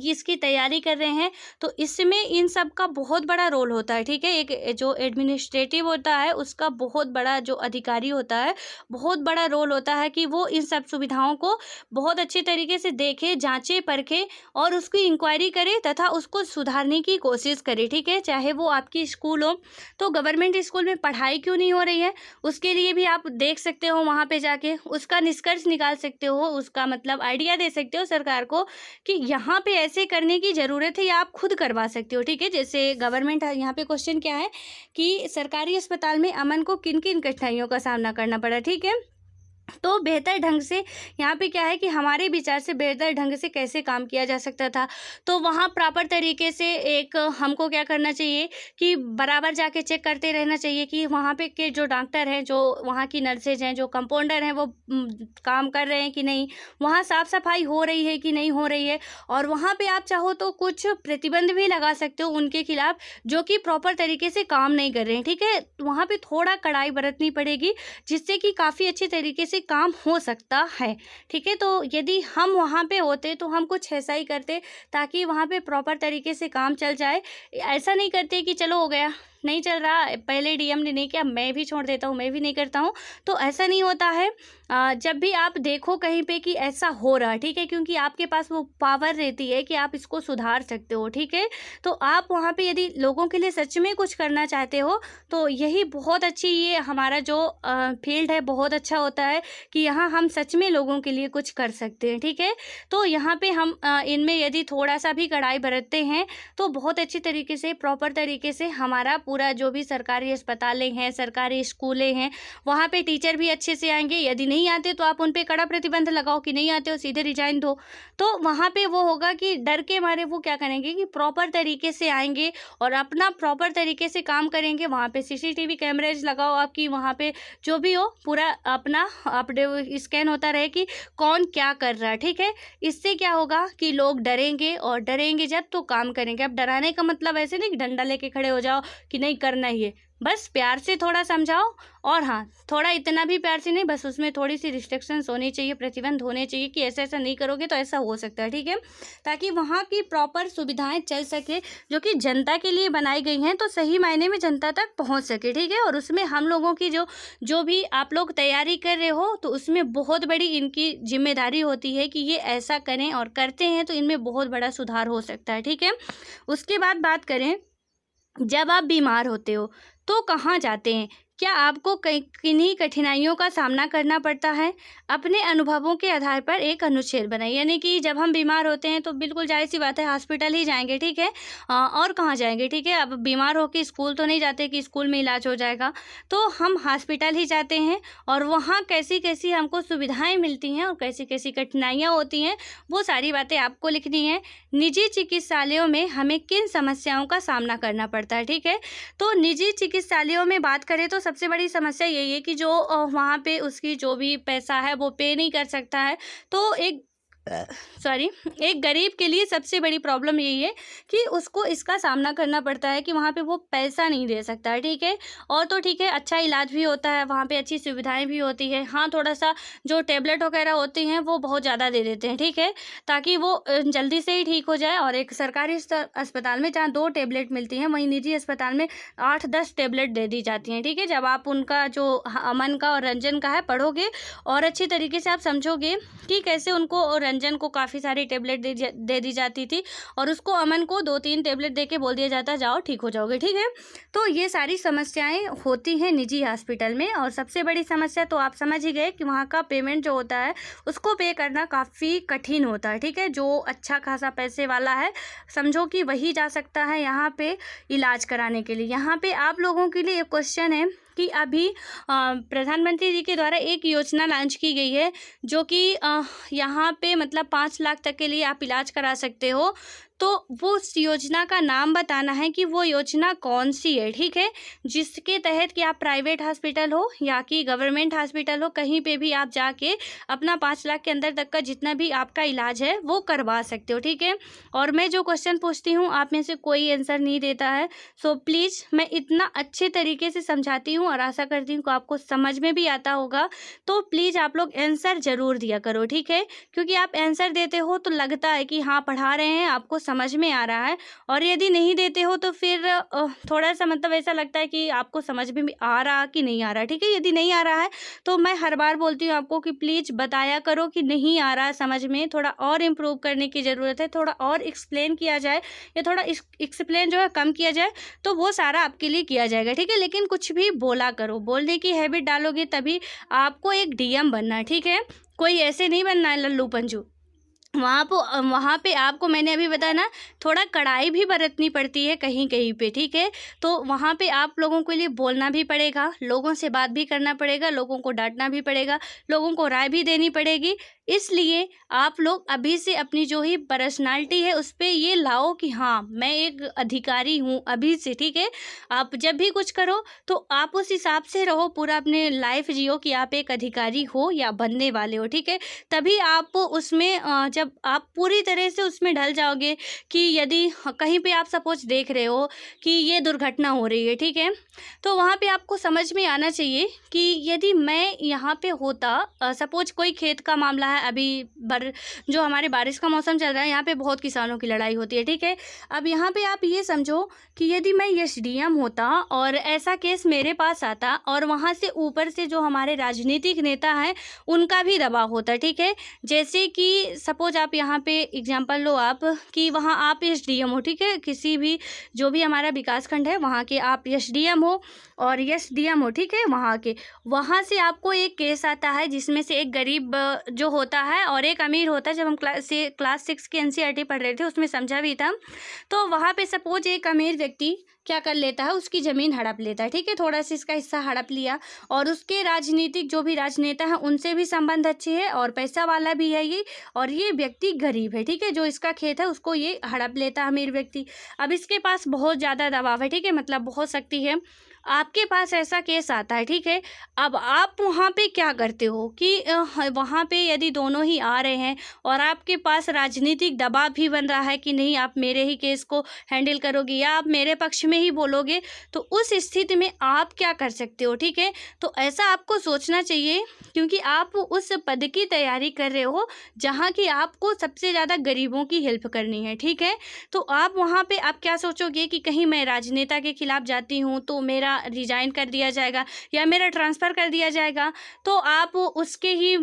इसकी तैयारी कर रहे हैं, तो इसमें इन सब का बहुत बड़ा रोल होता है, ठीक है। एक जो एडमिनिस्ट्रेटिव होता है उसका बहुत बड़ा, जो अधिकारी होता है, बहुत बड़ा रोल होता है कि वो इन सब सुविधाओं को बहुत अच्छे तरीके से देखे, जांचे, परखे और उसकी इंक्वायरी करे तथा उसको सुधारने की कोशिश करे, ठीक है। चाहे वो आपकी स्कूल हो, तो गवर्नमेंट स्कूल में पढ़ाई क्यों नहीं हो रही है, उसके लिए भी आप देख सकते हो, वहाँ पे जाके उसका निष्कर्ष निकाल सकते हो, उसका मतलब आइडिया दे सकते हो सरकार को कि यहाँ पे ऐसे करने की ज़रूरत है या आप खुद करवा सकते हो, ठीक है। जैसे गवर्नमेंट, यहाँ पे क्वेश्चन क्या है कि सरकारी अस्पताल में अमन को किन किन कठिनाइयों का सामना करना पड़ा, ठीक है। तो बेहतर ढंग से यहाँ पे क्या है कि हमारे विचार से बेहतर ढंग से कैसे काम किया जा सकता था, तो वहाँ प्रॉपर तरीके से एक हमको क्या करना चाहिए कि बराबर जाके चेक करते रहना चाहिए कि वहाँ पे के जो डॉक्टर हैं, जो वहाँ की नर्सेज हैं, जो कंपाउंडर हैं, वो काम कर रहे हैं कि नहीं, वहाँ साफ़ सफाई हो रही है कि नहीं हो रही है। और वहाँ पे आप चाहो तो कुछ प्रतिबंध भी लगा सकते हो उनके खिलाफ जो कि प्रॉपर तरीके से काम नहीं कर रहे हैं, ठीक है। वहाँ पे थोड़ा कड़ाई बरतनी पड़ेगी, जिससे कि काफ़ी अच्छे तरीके से काम हो सकता है, ठीक है। तो यदि हम वहाँ पे होते तो हम कुछ ऐसा ही करते ताकि वहाँ पे प्रॉपर तरीके से काम चल जाए। ऐसा नहीं करते कि चलो हो गया, नहीं चल रहा, पहले डीएम ने नहीं किया, मैं भी छोड़ देता हूँ, मैं भी नहीं करता हूँ, तो ऐसा नहीं होता है। जब भी आप देखो कहीं पे कि ऐसा हो रहा है, ठीक है, क्योंकि आपके पास वो पावर रहती है कि आप इसको सुधार सकते हो, ठीक है। तो आप वहाँ पे यदि लोगों के लिए सच में कुछ करना चाहते हो तो यही बहुत अच्छी, ये हमारा जो फील्ड है बहुत अच्छा होता है कि यहाँ हम सच में लोगों के लिए कुछ कर सकते हैं, ठीक है। तो यहाँ पे हम इनमें यदि थोड़ा सा भी कड़ाई बरतते हैं तो बहुत अच्छी तरीके से, प्रॉपर तरीके से हमारा पूरा जो भी सरकारी अस्पतालें हैं, सरकारी स्कूलें हैं, वहाँ पे टीचर भी अच्छे से आएंगे। यदि नहीं आते तो आप उन पे कड़ा प्रतिबंध लगाओ कि नहीं आते हो सीधे रिजाइन दो। तो वहाँ पे वो होगा कि डर के मारे वो क्या करेंगे कि प्रॉपर तरीके से आएंगे और अपना प्रॉपर तरीके से काम करेंगे। वहाँ पे सीसीटीवी कैमरेज लगाओ आपकी, वहाँ पे जो भी हो पूरा अपना अपडेट स्कैन होता रहे कि कौन क्या कर रहा है, ठीक है। इससे क्या होगा कि लोग डरेंगे, और डरेंगे जब तो काम करेंगे। अब डराने का मतलब ऐसे नहीं कि डंडा लेके खड़े हो जाओ कि नहीं करना ही है, बस प्यार से थोड़ा समझाओ। और हाँ, थोड़ा इतना भी प्यार से नहीं, बस उसमें थोड़ी सी रिस्ट्रिक्शंस होनी चाहिए, प्रतिबंध होने चाहिए कि ऐसा ऐसा नहीं करोगे तो ऐसा हो सकता है, ठीक है। ताकि वहाँ की प्रॉपर सुविधाएं चल सके जो कि जनता के लिए बनाई गई हैं, तो सही मायने में जनता तक पहुँच सके, ठीक है। और उसमें हम लोगों की जो भी आप लोग तैयारी कर रहे हो तो उसमें बहुत बड़ी इनकी जिम्मेदारी होती है कि ये ऐसा करें, और करते हैं तो इनमें बहुत बड़ा सुधार हो सकता है, ठीक है। उसके बाद बात करें, जब आप बीमार होते हो तो कहाँ जाते हैं? क्या आपको किन्हीं कठिनाइयों का सामना करना पड़ता है? अपने अनुभवों के आधार पर एक अनुच्छेद बनाइए, यानी कि जब हम बीमार होते हैं तो बिल्कुल जाहिर सी बात है हॉस्पिटल ही जाएंगे, ठीक है। और कहाँ जाएंगे, ठीक है। अब बीमार होकर स्कूल तो नहीं जाते कि स्कूल में इलाज हो जाएगा, तो हम हॉस्पिटल ही जाते हैं। और वहाँ कैसी कैसी हमको सुविधाएँ मिलती हैं और कैसी कैसी कठिनाइयाँ होती हैं, वो सारी बातें आपको लिखनी है। निजी चिकित्सालयों में हमें किन समस्याओं का सामना करना पड़ता है, ठीक है। तो निजी चिकित्सालयों में बात करें तो सबसे बड़ी समस्या यही है कि जो वहाँ पे उसकी जो भी पैसा है वो पे नहीं कर सकता है। तो एक गरीब के लिए सबसे बड़ी प्रॉब्लम यही है कि उसको इसका सामना करना पड़ता है कि वहाँ पे वो पैसा नहीं दे सकता है, ठीक है। और तो ठीक है, अच्छा इलाज भी होता है वहाँ पे, अच्छी सुविधाएं भी होती है। हाँ, थोड़ा सा जो टेबलेट वगैरह होती हैं वो बहुत ज़्यादा दे देते हैं, ठीक है, ताकि वो जल्दी से ही ठीक हो जाए। और एक सरकारी अस्पताल में जहाँ 2 टेबलेट मिलती हैं, वहीं निजी अस्पताल में 8-10 टेबलेट दे दी जाती हैं, ठीक है। जब आप उनका जो अमन का और रंजन का है पढ़ोगे और अच्छी तरीके से आप समझोगे कि कैसे उनको, और रंजन को काफ़ी सारी टेबलेट दे दी जाती थी और उसको, अमन को 2-3 टेबलेट दे के बोल दिया जाता जाओ ठीक हो जाओगे, ठीक है। तो ये सारी समस्याएं होती हैं निजी हॉस्पिटल में। और सबसे बड़ी समस्या तो आप समझ ही गए कि वहाँ का पेमेंट जो होता है उसको पे करना काफ़ी कठिन होता है, ठीक है। जो अच्छा खासा पैसे वाला है समझो कि वही जा सकता है यहाँ पे इलाज कराने के लिए। यहाँ पे आप लोगों के लिए एक क्वेश्चन है कि अभी प्रधानमंत्री जी के द्वारा एक योजना लॉन्च की गई है जो कि यहाँ पे मतलब 5 लाख तक के लिए आप इलाज करा सकते हो। तो वो उस योजना का नाम बताना है कि वो योजना कौन सी है, ठीक है, जिसके तहत कि आप प्राइवेट हॉस्पिटल हो या कि गवर्नमेंट हॉस्पिटल हो, कहीं पे भी आप जाके अपना 5 लाख के अंदर तक का जितना भी आपका इलाज है वो करवा सकते हो, ठीक है। और मैं जो क्वेश्चन पूछती हूँ आप में से कोई आंसर नहीं देता है। सो प्लीज़, मैं इतना अच्छे तरीके से समझाती हूँ और आशा करती हूँ कि आपको समझ में भी आता होगा। तो प्लीज़ आप लोग आंसर ज़रूर दिया करो, ठीक है, क्योंकि आप आंसर देते हो तो लगता है कि हाँ पढ़ा रहे हैं, आपको समझ में आ रहा है। और यदि नहीं देते हो तो फिर थोड़ा सा मतलब ऐसा लगता है कि आपको समझ में भी आ रहा कि नहीं आ रहा, ठीक है। यदि नहीं आ रहा है तो मैं हर बार बोलती हूँ आपको कि प्लीज़ बताया करो कि नहीं आ रहा है समझ में, थोड़ा और इम्प्रूव करने की ज़रूरत है, थोड़ा और एक्सप्लेन किया जाए या थोड़ा एक्सप्लेन जो है कम किया जाए, तो वो सारा आपके लिए किया जाएगा, ठीक है। लेकिन कुछ भी बोला करो, बोलने की हैबिट डालोगे तभी आपको एक डीएम बनना है, ठीक है। कोई ऐसे नहीं बनना है लल्लू पंजू। वहाँ पे आपको मैंने अभी बताया ना, थोड़ा कड़ाई भी बरतनी पड़ती है कहीं कहीं पे, ठीक है। तो वहाँ पे आप लोगों के लिए बोलना भी पड़ेगा, लोगों से बात भी करना पड़ेगा, लोगों को डांटना भी पड़ेगा, लोगों को राय भी देनी पड़ेगी। इसलिए आप लोग अभी से अपनी जो ही पर्सनालिटी है उस पर ये लाओ कि हाँ मैं एक अधिकारी हूँ अभी से, ठीक है। आप जब भी कुछ करो तो आप उस हिसाब से रहो, पूरा अपने लाइफ जियो कि आप एक अधिकारी हो या बनने वाले हो, ठीक है। तभी आप उसमें जब आप पूरी तरह से उसमें ढल जाओगे कि यदि कहीं पे आप सपोज देख रहे हो कि ये दुर्घटना हो रही है, ठीक है, तो वहाँ पे आपको समझ में आना चाहिए कि यदि मैं यहाँ पे होता, सपोज कोई खेत का मामला है, है। अभी जो हमारे बारिश का मौसम चल रहा है, यहाँ पे बहुत किसानों की लड़ाई होती है, ठीक है। अब यहाँ पे आप ये समझो कि यदि मैं एसडीएम होता और ऐसा केस मेरे पास आता और वहाँ से ऊपर से जो हमारे राजनीतिक नेता हैं उनका भी दबाव होता, ठीक है। जैसे कि सपोज आप यहाँ पे एग्जांपल लो आप कि वहाँ आप एसडीएम हो, ठीक है, किसी भी जो भी हमारा विकासखंड है वहाँ के आप एसडीएम हो और एसडीएम हो, ठीक है, वहाँ से आपको एक केस आता है जिसमें से एक गरीब जो होता है और एक अमीर होता है। जब हम क्लास 6 की एनसीईआरटी पढ़ रहे थे उसमें समझा भी था। तो वहाँ पे सपोज एक अमीर व्यक्ति क्या कर लेता है, उसकी ज़मीन हड़प लेता है, ठीक है, थोड़ा सा इसका हिस्सा हड़प लिया और उसके राजनीतिक जो भी राजनेता हैं उनसे भी संबंध अच्छे है और पैसा वाला भी है ये, और ये व्यक्ति गरीब है, ठीक है, जो इसका खेत है उसको ये हड़प लेता है अमीर व्यक्ति। अब इसके पास बहुत ज़्यादा दबाव है, ठीक है, मतलब बहुत शक्ति है। आपके पास ऐसा केस आता है, ठीक है। अब आप वहाँ पे क्या करते हो कि वहाँ पे यदि दोनों ही आ रहे हैं और आपके पास राजनीतिक दबाव भी बन रहा है कि नहीं आप मेरे ही केस को हैंडल करोगे या आप मेरे पक्ष में ही बोलोगे, तो उस स्थिति में आप क्या कर सकते हो, ठीक है। तो ऐसा आपको सोचना चाहिए क्योंकि आप उस पद की तैयारी कर रहे हो जहाँ की आपको सबसे ज़्यादा गरीबों की हेल्प करनी है, ठीक है। तो आप वहाँ पे आप क्या सोचोगे कि कहीं मैं राजनेता के खिलाफ जाती हूँ तो मेरा रिजाइन कर दिया जाएगा या मेरा ट्रांसफ़र कर दिया जाएगा, तो आप उसके ही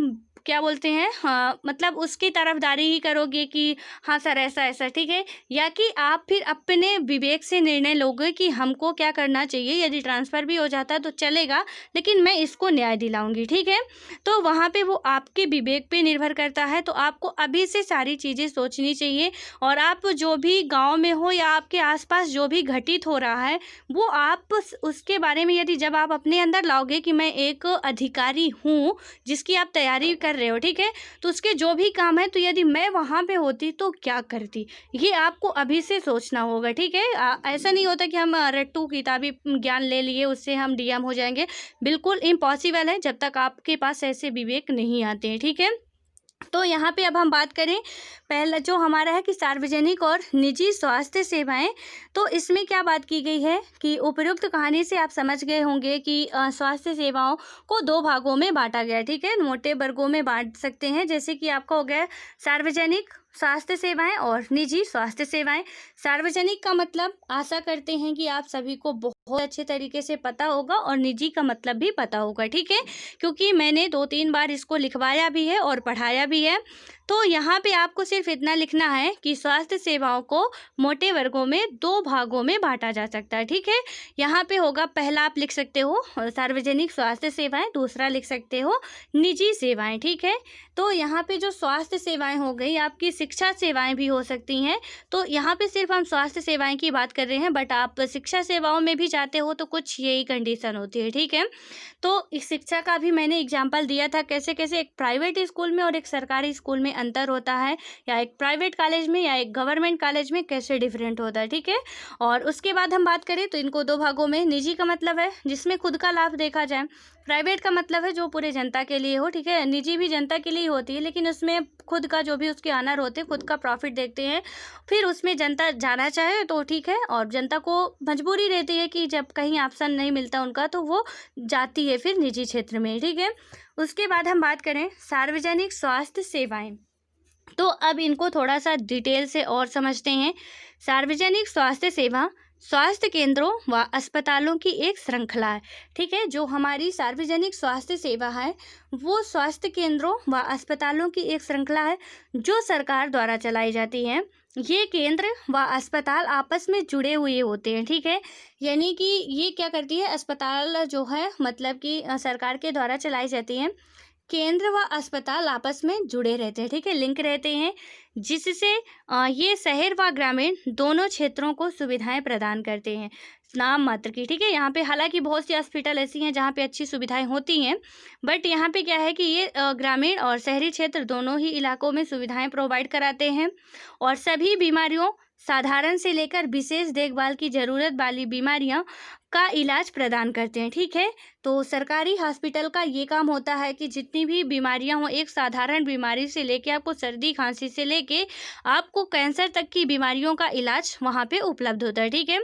क्या बोलते हैं, हाँ, मतलब उसकी तरफदारी ही करोगे कि हाँ सर ऐसा ऐसा, ठीक है, या कि आप फिर अपने विवेक से निर्णय लोगे कि हमको क्या करना चाहिए, यदि ट्रांसफ़र भी हो जाता है तो चलेगा लेकिन मैं इसको न्याय दिलाऊंगी, ठीक है। तो वहाँ पे वो आपके विवेक पे निर्भर करता है। तो आपको अभी से सारी चीज़ें सोचनी चाहिए और आप जो भी गाँव में हो या आपके आसपास जो भी घटित हो रहा है वो आप उसके बारे में यदि जब आप अपने अंदर लाओगे कि मैं एक अधिकारी हूँ जिसकी आप तैयारी कर रहे हो, ठीक है, तो उसके जो भी काम है, तो यदि मैं वहाँ पे होती तो क्या करती, ये आपको अभी से सोचना होगा, ठीक है। ऐसा नहीं होता कि हम रट्टू किताबी ज्ञान ले लिए उससे हम डीएम हो जाएंगे, बिल्कुल इम्पॉसिबल है जब तक आपके पास ऐसे विवेक नहीं आते हैं, ठीक है। तो यहाँ पे अब हम बात करें पहला जो हमारा है कि सार्वजनिक और निजी स्वास्थ्य सेवाएं, तो इसमें क्या बात की गई है कि उपयुक्त कहानी से आप समझ गए होंगे कि स्वास्थ्य सेवाओं को दो भागों में बांटा गया, ठीक है, मोटे वर्गों में बांट सकते हैं। जैसे कि आपका हो गया सार्वजनिक स्वास्थ्य सेवाएं और निजी स्वास्थ्य सेवाएं। सार्वजनिक का मतलब आशा करते हैं कि आप सभी को बहुत अच्छे तरीके से पता होगा और निजी का मतलब भी पता होगा, ठीक है, क्योंकि मैंने 2-3 बार इसको लिखवाया भी है और पढ़ाया भी है। तो यहाँ पे आपको सिर्फ इतना लिखना है कि स्वास्थ्य सेवाओं को मोटे वर्गों में दो भागों में बांटा जा सकता है, ठीक है। यहाँ पे होगा पहला आप लिख सकते हो सार्वजनिक स्वास्थ्य सेवाएं, दूसरा लिख सकते हो निजी सेवाएं, ठीक है। तो यहाँ पे जो स्वास्थ्य सेवाएं हो गई आपकी शिक्षा सेवाएं भी हो सकती हैं। तो यहाँ पे सिर्फ हम स्वास्थ्य सेवाएं की बात कर रहे हैं, बट आप शिक्षा सेवाओं में भी जाते हो तो कुछ यही कंडीशन होती है, ठीक है। तो इस शिक्षा का भी मैंने एग्जाम्पल दिया था कैसे कैसे एक प्राइवेट स्कूल में और एक सरकारी स्कूल में अंतर होता है, या एक प्राइवेट कॉलेज में या एक गवर्नमेंट कॉलेज में कैसे डिफरेंट होता है, ठीक है। और उसके बाद हम बात करें तो इनको दो भागों में, निजी का मतलब है जिसमें खुद का लाभ देखा जाए, प्राइवेट का मतलब है जो पूरे जनता के लिए हो, ठीक है। निजी भी जनता के लिए होती है लेकिन उसमें खुद का जो भी उसके ऑनर होते हैं खुद का प्रॉफिट देखते हैं, फिर उसमें जनता जाना चाहे तो ठीक है, और जनता को मजबूरी रहती है कि जब कहीं ऑप्शन नहीं मिलता उनका तो वो जाती है फिर निजी क्षेत्र में, ठीक है। उसके बाद हम बात करें सार्वजनिक स्वास्थ्य सेवाएं, तो अब इनको थोड़ा सा डिटेल से और समझते हैं। सार्वजनिक स्वास्थ्य सेवा स्वास्थ्य केंद्रों व अस्पतालों की एक श्रृंखला है, ठीक है। जो हमारी सार्वजनिक स्वास्थ्य सेवा है वो स्वास्थ्य केंद्रों व अस्पतालों की एक श्रृंखला है जो सरकार द्वारा चलाई जाती है। ये केंद्र व अस्पताल आपस में जुड़े हुए होते हैं, ठीक है। यानी कि ये क्या करती है, अस्पताल जो है मतलब कि सरकार के द्वारा चलाई जाती है, केंद्र व अस्पताल आपस में जुड़े रहते हैं, ठीक है, लिंक रहते हैं, जिससे ये शहर व ग्रामीण दोनों क्षेत्रों को सुविधाएं प्रदान करते हैं नाम मात्र की, ठीक है। यहाँ पे हालांकि बहुत सी हॉस्पिटल ऐसी हैं जहाँ पे अच्छी सुविधाएं होती हैं, बट यहाँ पे क्या है कि ये ग्रामीण और शहरी क्षेत्र दोनों ही इलाकों में सुविधाएं प्रोवाइड कराते हैं और सभी बीमारियों साधारण से लेकर विशेष देखभाल की ज़रूरत वाली बीमारियां का इलाज प्रदान करते हैं, ठीक है। तो सरकारी हॉस्पिटल का ये काम होता है कि जितनी भी बीमारियां हों, एक साधारण बीमारी से लेके आपको सर्दी खांसी से लेके आपको कैंसर तक की बीमारियों का इलाज वहाँ पे उपलब्ध होता है, ठीक है।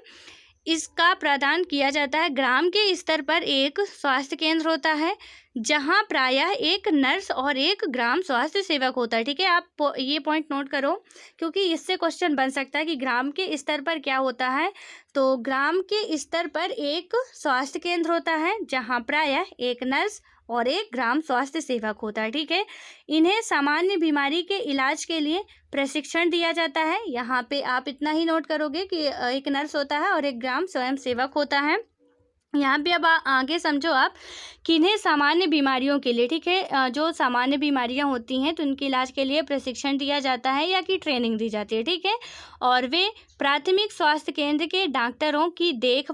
इसका प्रदान किया जाता है। ग्राम के स्तर पर एक स्वास्थ्य केंद्र होता है जहां प्रायः एक नर्स और एक ग्राम स्वास्थ्य सेवक होता है। ठीक है, आप ये पॉइंट नोट करो क्योंकि इससे क्वेश्चन बन सकता है कि ग्राम के स्तर पर क्या होता है। तो ग्राम के स्तर पर एक स्वास्थ्य केंद्र होता है जहां प्रायः एक नर्स और एक ग्राम स्वास्थ्य सेवक होता है। ठीक है, इन्हें सामान्य बीमारी के इलाज के लिए प्रशिक्षण दिया जाता है। यहाँ पे आप इतना ही नोट करोगे कि एक नर्स होता है और एक ग्राम स्वयं सेवक होता है। यहाँ पे अब आगे समझो आप कि इन्हें सामान्य बीमारियों के लिए, ठीक है, जो सामान्य बीमारियाँ होती हैं तो उनके इलाज के लिए प्रशिक्षण दिया जाता है या कि ट्रेनिंग दी जाती है। ठीक है, और वे प्राथमिक स्वास्थ्य केंद्र के डॉक्टरों की देख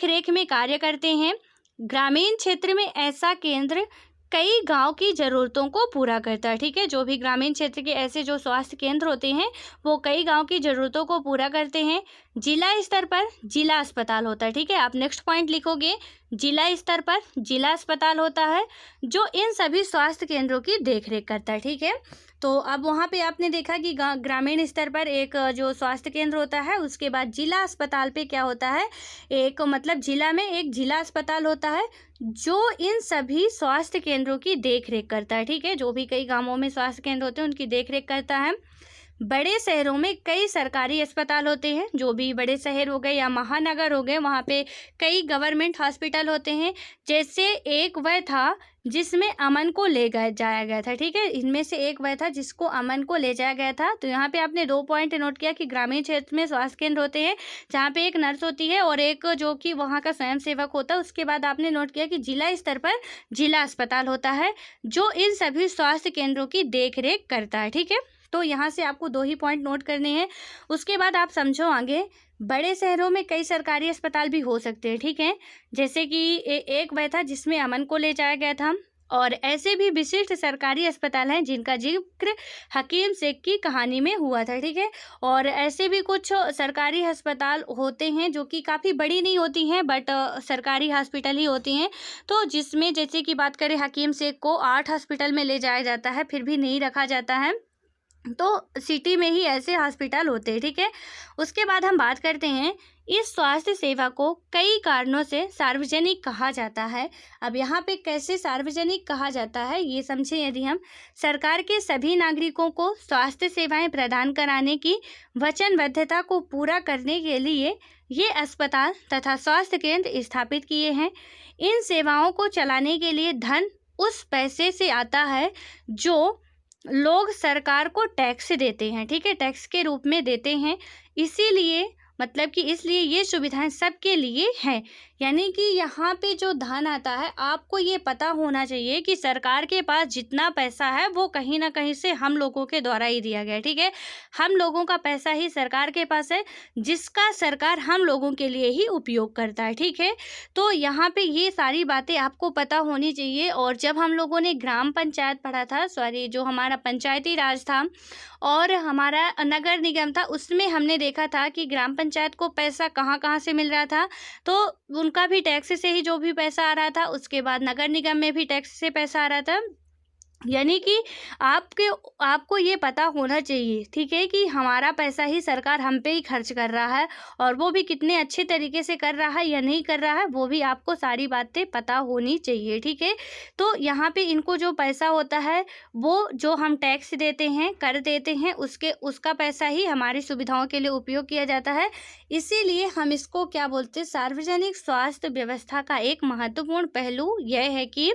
रेख में कार्य करते हैं। ग्रामीण क्षेत्र में ऐसा केंद्र कई गांव की ज़रूरतों को पूरा करता है। ठीक है, जो भी ग्रामीण क्षेत्र के ऐसे जो स्वास्थ्य केंद्र होते हैं वो कई गांव की ज़रूरतों को पूरा करते हैं। जिला स्तर पर जिला अस्पताल होता है। ठीक है, आप नेक्स्ट पॉइंट लिखोगे, जिला स्तर पर जिला अस्पताल होता है जो इन सभी स्वास्थ्य केंद्रों की देखरेख करता है। ठीक है, तो अब वहाँ पे आपने देखा कि ग्रामीण स्तर पर एक जो स्वास्थ्य केंद्र होता है, उसके बाद जिला अस्पताल पे क्या होता है, एक मतलब जिला में एक जिला अस्पताल होता है जो इन सभी स्वास्थ्य केंद्रों की देखरेख करता है। ठीक है, जो भी कई गांवों में स्वास्थ्य केंद्र होते हैं उनकी देखरेख करता है। बड़े शहरों में कई सरकारी अस्पताल होते हैं, जो भी बड़े शहर हो गए या महानगर हो गए वहाँ पे कई गवर्नमेंट हॉस्पिटल होते हैं। जैसे एक वह था जिसमें अमन को जाया गया था। ठीक है, इनमें से एक वह था जिसको अमन को ले जाया गया था। तो यहाँ पे आपने 2 पॉइंट नोट किया कि ग्रामीण क्षेत्र में स्वास्थ्य केंद्र होते हैं जहाँ पे एक नर्स होती है और एक जो कि वहाँ का स्वयं सेवक होता है। उसके बाद आपने नोट किया कि जिला स्तर पर जिला अस्पताल होता है जो इन सभी स्वास्थ्य केंद्रों की देखरेख करता है। ठीक है, तो यहाँ से आपको 2 ही पॉइंट नोट करने हैं। उसके बाद आप समझो आगे, बड़े शहरों में कई सरकारी अस्पताल भी हो सकते हैं। ठीक है, जैसे कि एक वह था जिसमें अमन को ले जाया गया था, और ऐसे भी विशिष्ट सरकारी अस्पताल हैं जिनका जिक्र हकीम शेख की कहानी में हुआ था। ठीक है, और ऐसे भी कुछ सरकारी अस्पताल होते हैं जो कि काफ़ी बड़ी नहीं होती हैं बट सरकारी हॉस्पिटल ही होती हैं। तो जिसमें जैसे कि बात करें हकीम शेख को 8 हॉस्पिटल में ले जाया जाता है फिर भी नहीं रखा जाता है, तो सिटी में ही ऐसे हॉस्पिटल होते हैं। ठीक है, उसके बाद हम बात करते हैं, इस स्वास्थ्य सेवा को कई कारणों से सार्वजनिक कहा जाता है। अब यहाँ पे कैसे सार्वजनिक कहा जाता है ये समझें। यदि हम सरकार के सभी नागरिकों को स्वास्थ्य सेवाएं प्रदान कराने की वचनबद्धता को पूरा करने के लिए ये अस्पताल तथा स्वास्थ्य केंद्र स्थापित किए हैं। इन सेवाओं को चलाने के लिए धन उस पैसे से आता है जो लोग सरकार को टैक्स देते हैं। ठीक है, टैक्स के रूप में देते हैं। इसीलिए मतलब कि इसलिए ये सुविधाएं सबके लिए हैं। यानी कि यहाँ पे जो धन आता है आपको ये पता होना चाहिए कि सरकार के पास जितना पैसा है वो कहीं ना कहीं से हम लोगों के द्वारा ही दिया गया है। ठीक है, हम लोगों का पैसा ही सरकार के पास है जिसका सरकार हम लोगों के लिए ही उपयोग करता है। ठीक है, तो यहाँ पे ये सारी बातें आपको पता होनी चाहिए। और जब हम लोगों ने ग्राम पंचायत पढ़ा था, जो हमारा पंचायती राज था और हमारा नगर निगम था, उसमें हमने देखा था कि ग्राम पंचायत को पैसा कहाँ कहाँ से मिल रहा था। तो उनका भी टैक्स से ही जो भी पैसा आ रहा था, उसके बाद नगर निगम में भी टैक्स से पैसा आ रहा था। यानी कि आपको ये पता होना चाहिए, ठीक है, कि हमारा पैसा ही सरकार हम पे ही खर्च कर रहा है और वो भी कितने अच्छे तरीके से कर रहा है या नहीं कर रहा है वो भी आपको सारी बातें पता होनी चाहिए। ठीक है, तो यहाँ पे इनको जो पैसा होता है वो जो हम टैक्स देते हैं, कर देते हैं, उसका पैसा ही हमारी सुविधाओं के लिए उपयोग किया जाता है। इसीलिए हम इसको क्या बोलते हैं, सार्वजनिक स्वास्थ्य व्यवस्था का एक महत्वपूर्ण पहलू यह है कि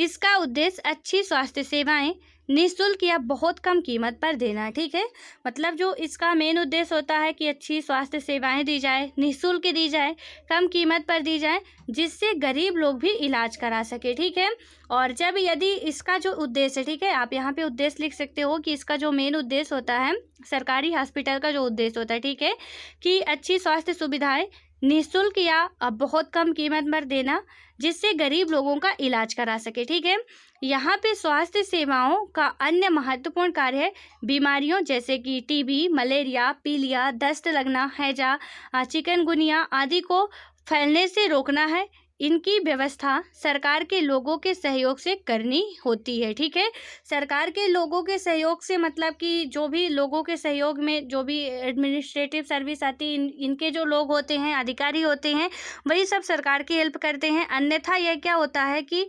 इसका उद्देश्य अच्छी स्वास्थ्य सेवाएं निःशुल्क या बहुत कम कीमत पर देना है। ठीक है, मतलब जो इसका मेन उद्देश्य होता है कि अच्छी स्वास्थ्य सेवाएं दी जाए, निःशुल्क दी जाए, कम कीमत पर दी जाए, जिससे गरीब लोग भी इलाज करा सके। ठीक है, और जब यदि इसका जो उद्देश्य है, ठीक है, आप यहाँ पे उद्देश्य लिख सकते हो कि इसका जो मेन उद्देश्य होता है सरकारी हॉस्पिटल का जो उद्देश्य होता है, ठीक है, कि अच्छी स्वास्थ्य सुविधाएं निःशुल्क या बहुत कम कीमत पर देना जिससे गरीब लोगों का इलाज करा सके। ठीक है, यहाँ पे स्वास्थ्य सेवाओं का अन्य महत्वपूर्ण कार्य है बीमारियों जैसे कि टीबी, मलेरिया, पीलिया, दस्त लगना, हैजा, चिकनगुनिया आदि को फैलने से रोकना है। इनकी व्यवस्था सरकार के लोगों के सहयोग से करनी होती है। ठीक है, सरकार के लोगों के सहयोग से मतलब कि जो भी लोगों के सहयोग में जो भी एडमिनिस्ट्रेटिव सर्विस आती है, इनके जो लोग होते हैं, अधिकारी होते हैं, वही सब सरकार की हेल्प करते हैं। अन्यथा यह क्या होता है कि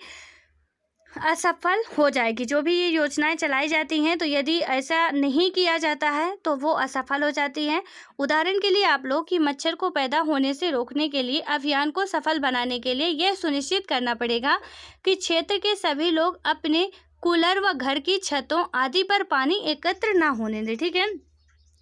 असफल हो जाएगी। जो भी ये योजनाएं चलाई जाती हैं, तो यदि ऐसा नहीं किया जाता है तो वो असफल हो जाती हैं। उदाहरण के लिए आप लोग कि मच्छर को पैदा होने से रोकने के लिए अभियान को सफल बनाने के लिए यह सुनिश्चित करना पड़ेगा कि क्षेत्र के सभी लोग अपने कूलर व घर की छतों आदि पर पानी एकत्र ना होने दें। ठीक है,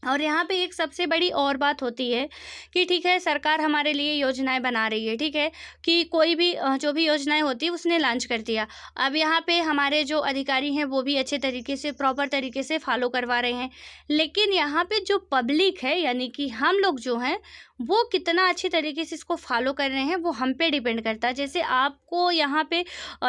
और यहाँ पे एक सबसे बड़ी और बात होती है कि ठीक है, सरकार हमारे लिए योजनाएं बना रही है। ठीक है, कि कोई भी जो भी योजनाएं होती है उसने लॉन्च कर दिया। अब यहाँ पे हमारे जो अधिकारी हैं वो भी अच्छे तरीके से प्रॉपर तरीके से फॉलो करवा रहे हैं, लेकिन यहाँ पे जो पब्लिक है यानी कि हम लोग जो हैं वो कितना अच्छी तरीके से इसको फॉलो कर रहे हैं वो हम पे डिपेंड करता है। जैसे आपको यहाँ पे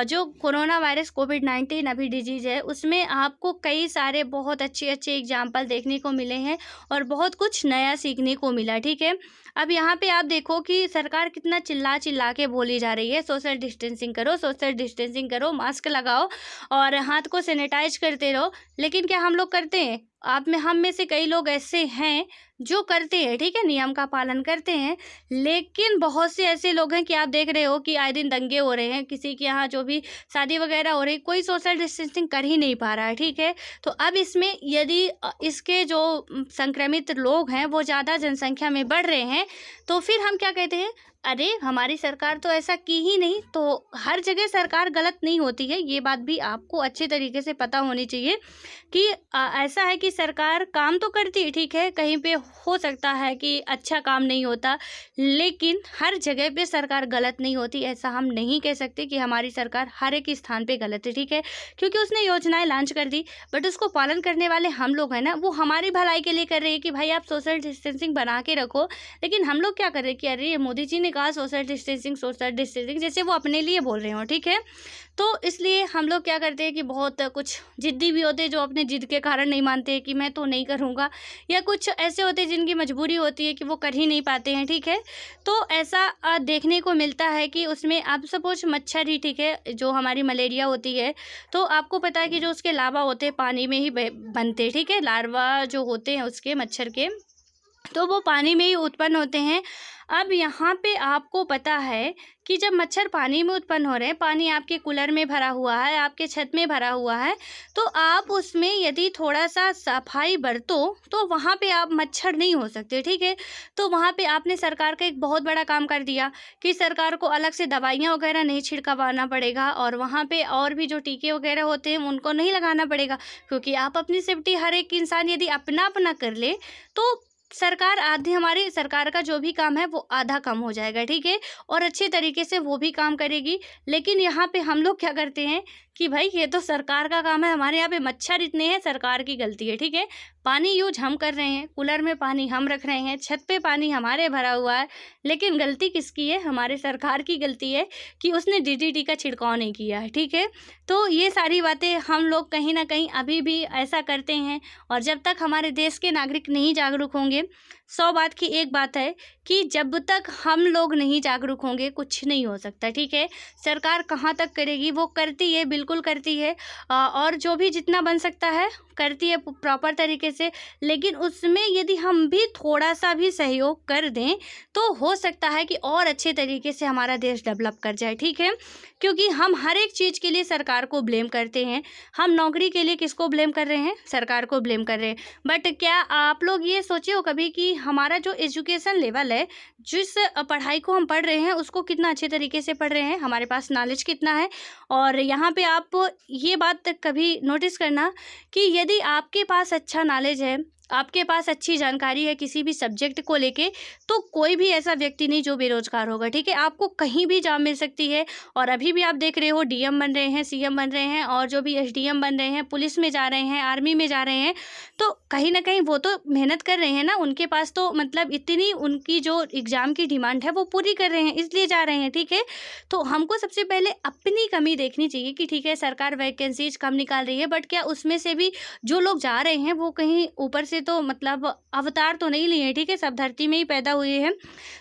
जो कोरोना वायरस कोविड-19 अभी डिजीज़ है, उसमें आपको कई सारे बहुत अच्छे अच्छे एग्जाम्पल देखने को मिले हैं और बहुत कुछ नया सीखने को मिला। ठीक है, अब यहाँ पे आप देखो कि सरकार कितना चिल्ला चिल्ला के बोली जा रही है, सोशल डिस्टेंसिंग करो, सोशल डिस्टेंसिंग करो, मास्क लगाओ और हाथ को सैनिटाइज करते रहो, लेकिन क्या हम लोग करते हैं? हम में से कई लोग ऐसे हैं जो करते हैं। ठीक है, नियम का पालन करते हैं, लेकिन बहुत से ऐसे लोग हैं कि आप देख रहे हो कि आए दिन दंगे हो रहे हैं, किसी के यहाँ जो भी शादी वगैरह हो रही, कोई सोशल डिस्टेंसिंग कर ही नहीं पा रहा है। ठीक है, तो अब इसमें यदि इसके जो संक्रमित लोग हैं वो ज़्यादा जनसंख्या में बढ़ रहे हैं, तो फिर हम क्या कहते हैं, अरे हमारी सरकार तो ऐसा की ही नहीं। तो हर जगह सरकार गलत नहीं होती है, ये बात भी आपको अच्छे तरीके से पता होनी चाहिए कि ऐसा है कि सरकार काम तो करती है। ठीक है, कहीं पे हो सकता है कि अच्छा काम नहीं होता, लेकिन हर जगह पे सरकार गलत नहीं होती। ऐसा हम नहीं कह सकते कि हमारी सरकार हर एक स्थान पे गलत है। ठीक है, क्योंकि उसने योजनाएं लॉन्च कर दी, बट उसको पालन करने वाले हम लोग हैं ना, वो हमारी भलाई के लिए कर रहे हैं कि भाई आप सोशल डिस्टेंसिंग बना के रखो। लेकिन हम लोग क्या कर रहे हैं कि अरे मोदी जी ने कहा सोशल डिस्टेंसिंग, जैसे वो अपने लिए बोल रहे हो। ठीक है, तो इसलिए हम लोग क्या करते हैं कि बहुत कुछ जिद्दी भी होते हैं जो अपने जिद के कारण नहीं मानते कि मैं तो नहीं करूँगा, या कुछ ऐसे होते हैं जिनकी मजबूरी होती है कि वो कर ही नहीं पाते हैं। ठीक है, तो ऐसा देखने को मिलता है कि उसमें अब सपोज मच्छर ही, ठीक है, जो हमारी मलेरिया होती है, तो आपको पता है कि जो उसके लार्वा होते हैं पानी में ही बनते हैं। ठीक है, लार्वा जो होते हैं उसके मच्छर के, तो वो पानी में ही उत्पन्न होते हैं। अब यहाँ पे आपको पता है कि जब मच्छर पानी में उत्पन्न हो रहे हैं, पानी आपके कूलर में भरा हुआ है, आपके छत में भरा हुआ है, तो आप उसमें यदि थोड़ा सा सफाई बरतो तो वहाँ पे आप मच्छर नहीं हो सकते। ठीक है, तो वहाँ पे आपने सरकार का एक बहुत बड़ा काम कर दिया कि सरकार को अलग से दवाइयाँ वगैरह नहीं छिड़कवाना पड़ेगा, और वहाँ पे और भी जो टीके वगैरह होते हैं उनको नहीं लगाना पड़ेगा, क्योंकि आप अपनी सेफ्टी हर एक इंसान यदि अपना अपना कर ले तो सरकार आधी, हमारी सरकार का जो भी काम है वो आधा कम हो जाएगा। ठीक है, और अच्छे तरीके से वो भी काम करेगी। लेकिन यहाँ पे हम लोग क्या करते हैं कि भाई ये तो सरकार का काम है, हमारे यहाँ पे मच्छर इतने हैं, सरकार की गलती है। ठीक है, पानी यूज हम कर रहे हैं, कूलर में पानी हम रख रहे हैं, छत पे पानी हमारे भरा हुआ है, लेकिन गलती किसकी है? हमारे सरकार की गलती है कि उसने डीडीटी का छिड़काव नहीं किया है। ठीक है, तो ये सारी बातें हम लोग कहीं ना कहीं अभी भी ऐसा करते हैं, और जब तक हमारे देश के नागरिक नहीं जागरूक होंगे, 100 बात की एक बात है कि जब तक हम लोग नहीं जागरूक होंगे कुछ नहीं हो सकता। ठीक है, सरकार कहाँ तक करेगी? वो करती है, बिल्कुल करती है, और जो भी जितना बन सकता है करती है प्रॉपर तरीके से, लेकिन उसमें यदि हम भी थोड़ा सा भी सहयोग कर दें तो हो सकता है कि और अच्छे तरीके से हमारा देश डेवलप कर जाए। ठीक है, क्योंकि हम हर एक चीज़ के लिए सरकार को ब्लेम करते हैं। हम नौकरी के लिए किसको ब्लेम कर रहे हैं? सरकार को ब्लेम कर रहे हैं। बट क्या आप लोग ये सोचे हो कभी कि हमारा जो एजुकेशन लेवल है, जिस पढ़ाई को हम पढ़ रहे हैं उसको कितना अच्छे तरीके से पढ़ रहे हैं, हमारे पास नॉलेज कितना है? और यहाँ पे आप ये बात कभी नोटिस करना कि यदि आपके पास अच्छा नॉलेज है, आपके पास अच्छी जानकारी है किसी भी सब्जेक्ट को लेके, तो कोई भी ऐसा व्यक्ति नहीं जो बेरोजगार होगा। ठीक है, आपको कहीं भी जॉब मिल सकती है। और अभी भी आप देख रहे हो डीएम बन रहे हैं, सीएम बन रहे हैं, और जो भी एसडीएम बन रहे हैं, पुलिस में जा रहे हैं, आर्मी में जा रहे हैं, तो कहीं ना कहीं वो तो मेहनत कर रहे हैं ना, उनके पास तो मतलब इतनी उनकी जो एग्ज़ाम की डिमांड है वो पूरी कर रहे हैं, इसलिए जा रहे हैं। ठीक है, तो हमको सबसे पहले अपनी कमी देखनी चाहिए कि ठीक है सरकार वैकेंसीज कम निकाल रही है, बट क्या उसमें से भी जो लोग जा रहे हैं वो कहीं ऊपर से तो मतलब अवतार तो नहीं लिए हैं, ठीक है, सब धरती में ही पैदा हुए हैं।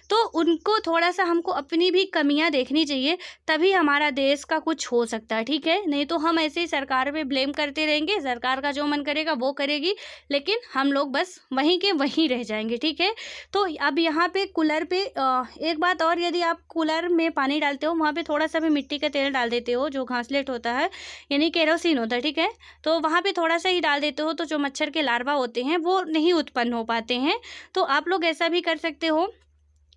तो उनको थोड़ा सा हमको अपनी भी कमियां देखनी चाहिए, तभी हमारा देश का कुछ हो सकता है, ठीक है। नहीं तो हम ऐसे ही सरकार पे ब्लेम करते रहेंगे, सरकार का जो मन करेगा वो करेगी, लेकिन हम लोग बस वहीं के वहीं रह जाएंगे, ठीक है। तो अब यहाँ पे कूलर पे एक बात और, यदि आप कूलर में पानी डालते हो वहाँ पे थोड़ा सा भी मिट्टी का तेल डाल देते हो, जो घासलेट होता है यानी केरोसिन होता है, ठीक है, तो वहाँ पे थोड़ा सा ही डाल देते हो, तो जो मच्छर के लार्वा होते हैं वो नहीं उत्पन्न हो पाते हैं। तो आप लोग ऐसा भी कर सकते हो,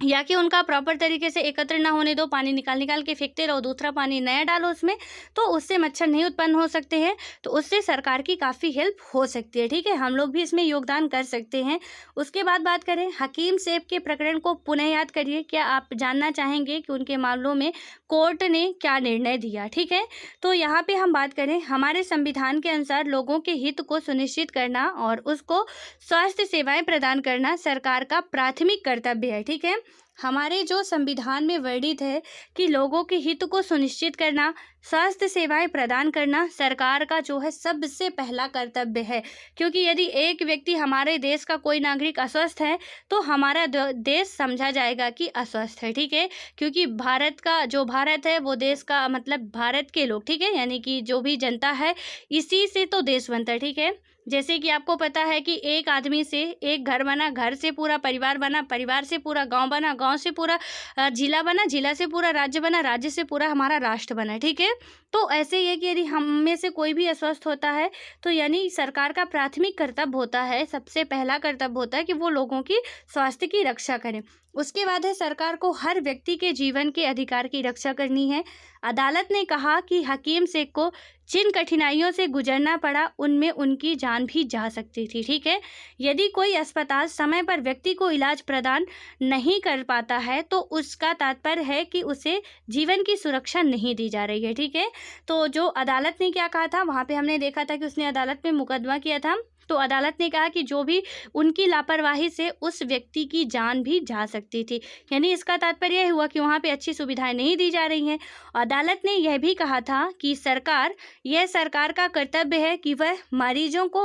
या कि उनका प्रॉपर तरीके से एकत्र ना होने दो, पानी निकाल निकाल के फेंकते रहो, दूसरा पानी नया डालो उसमें, तो उससे मच्छर नहीं उत्पन्न हो सकते हैं। तो उससे सरकार की काफ़ी हेल्प हो सकती है, ठीक है, हम लोग भी इसमें योगदान कर सकते हैं। उसके बाद बात करें हकीम सैफ के प्रकरण को पुनः याद करिए। क्या आप जानना चाहेंगे कि उनके मामलों में कोर्ट ने क्या निर्णय दिया, ठीक है। तो यहाँ पे हम बात करें, हमारे संविधान के अनुसार लोगों के हित को सुनिश्चित करना और उसको स्वास्थ्य सेवाएं प्रदान करना सरकार का प्राथमिक कर्तव्य है, ठीक है। हमारे जो संविधान में वर्णित है कि लोगों के हित को सुनिश्चित करना, स्वास्थ्य सेवाएं प्रदान करना सरकार का जो है सबसे पहला कर्तव्य है। क्योंकि यदि एक व्यक्ति, हमारे देश का कोई नागरिक अस्वस्थ है तो हमारा देश समझा जाएगा कि अस्वस्थ है, ठीक है। क्योंकि भारत है वो देश का मतलब भारत के लोग, ठीक है, यानी कि जो भी जनता है इसी से तो देश बनता है, ठीक है। जैसे कि आपको पता है कि एक आदमी से एक घर बना, घर से पूरा परिवार बना, परिवार से पूरा गांव बना, गांव से पूरा जिला बना, जिला से पूरा राज्य बना, राज्य से पूरा हमारा राष्ट्र बना, ठीक है। तो ऐसे ही है कि यदि हम में से कोई भी अस्वस्थ होता है तो यानी सरकार का प्राथमिक कर्तव्य होता है, सबसे पहला कर्तव्य होता है कि वो लोगों की स्वास्थ्य की रक्षा करें। उसके बाद है सरकार को हर व्यक्ति के जीवन के अधिकार की रक्षा करनी है। अदालत ने कहा कि हकीम शेख को जिन कठिनाइयों से गुजरना पड़ा उनमें उनकी जान भी जा सकती थी, ठीक है। यदि कोई अस्पताल समय पर व्यक्ति को इलाज प्रदान नहीं कर पाता है तो उसका तात्पर्य है कि उसे जीवन की सुरक्षा नहीं दी जा रही है, ठीक है। तो जो अदालत ने क्या कहा था, वहाँ पे हमने देखा था कि उसने अदालत में मुकदमा किया था, तो अदालत ने कहा कि जो भी उनकी लापरवाही से उस व्यक्ति की जान भी जा सकती थी, यानी इसका तात्पर्य यह हुआ कि वहाँ पे अच्छी सुविधाएं नहीं दी जा रही हैं। अदालत ने यह भी कहा था कि सरकार का कर्तव्य है कि वह मरीजों को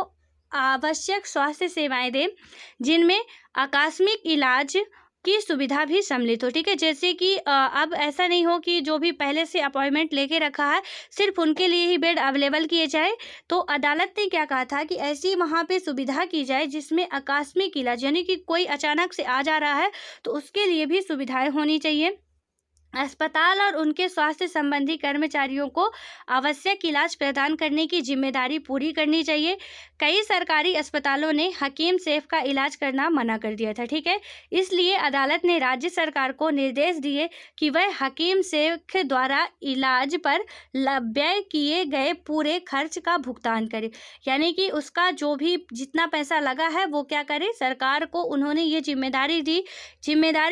आवश्यक स्वास्थ्य सेवाएं दे, जिनमें आकस्मिक इलाज की सुविधा भी सम्मिलित हो, ठीक है। जैसे कि अब ऐसा नहीं हो कि जो भी पहले से अपॉइंटमेंट लेके रखा है सिर्फ उनके लिए ही बेड अवेलेबल किए जाए। तो अदालत ने क्या कहा था कि ऐसी वहाँ पे सुविधा की जाए जिसमें आकस्मिक इलाज, यानी कि कोई अचानक से आ जा रहा है तो उसके लिए भी सुविधाएं होनी चाहिए। अस्पताल और उनके स्वास्थ्य संबंधी कर्मचारियों को आवश्यक इलाज प्रदान करने की जिम्मेदारी पूरी करनी चाहिए। कई सरकारी अस्पतालों ने हकीम सैफ का इलाज करना मना कर दिया था, ठीक है। इसलिए अदालत ने राज्य सरकार को निर्देश दिए कि वह हकीम सैफ द्वारा इलाज पर व्यय किए गए पूरे खर्च का भुगतान करे, यानी कि उसका जो भी जितना पैसा लगा है वो क्या करे, सरकार को उन्होंने ये जिम्मेदारी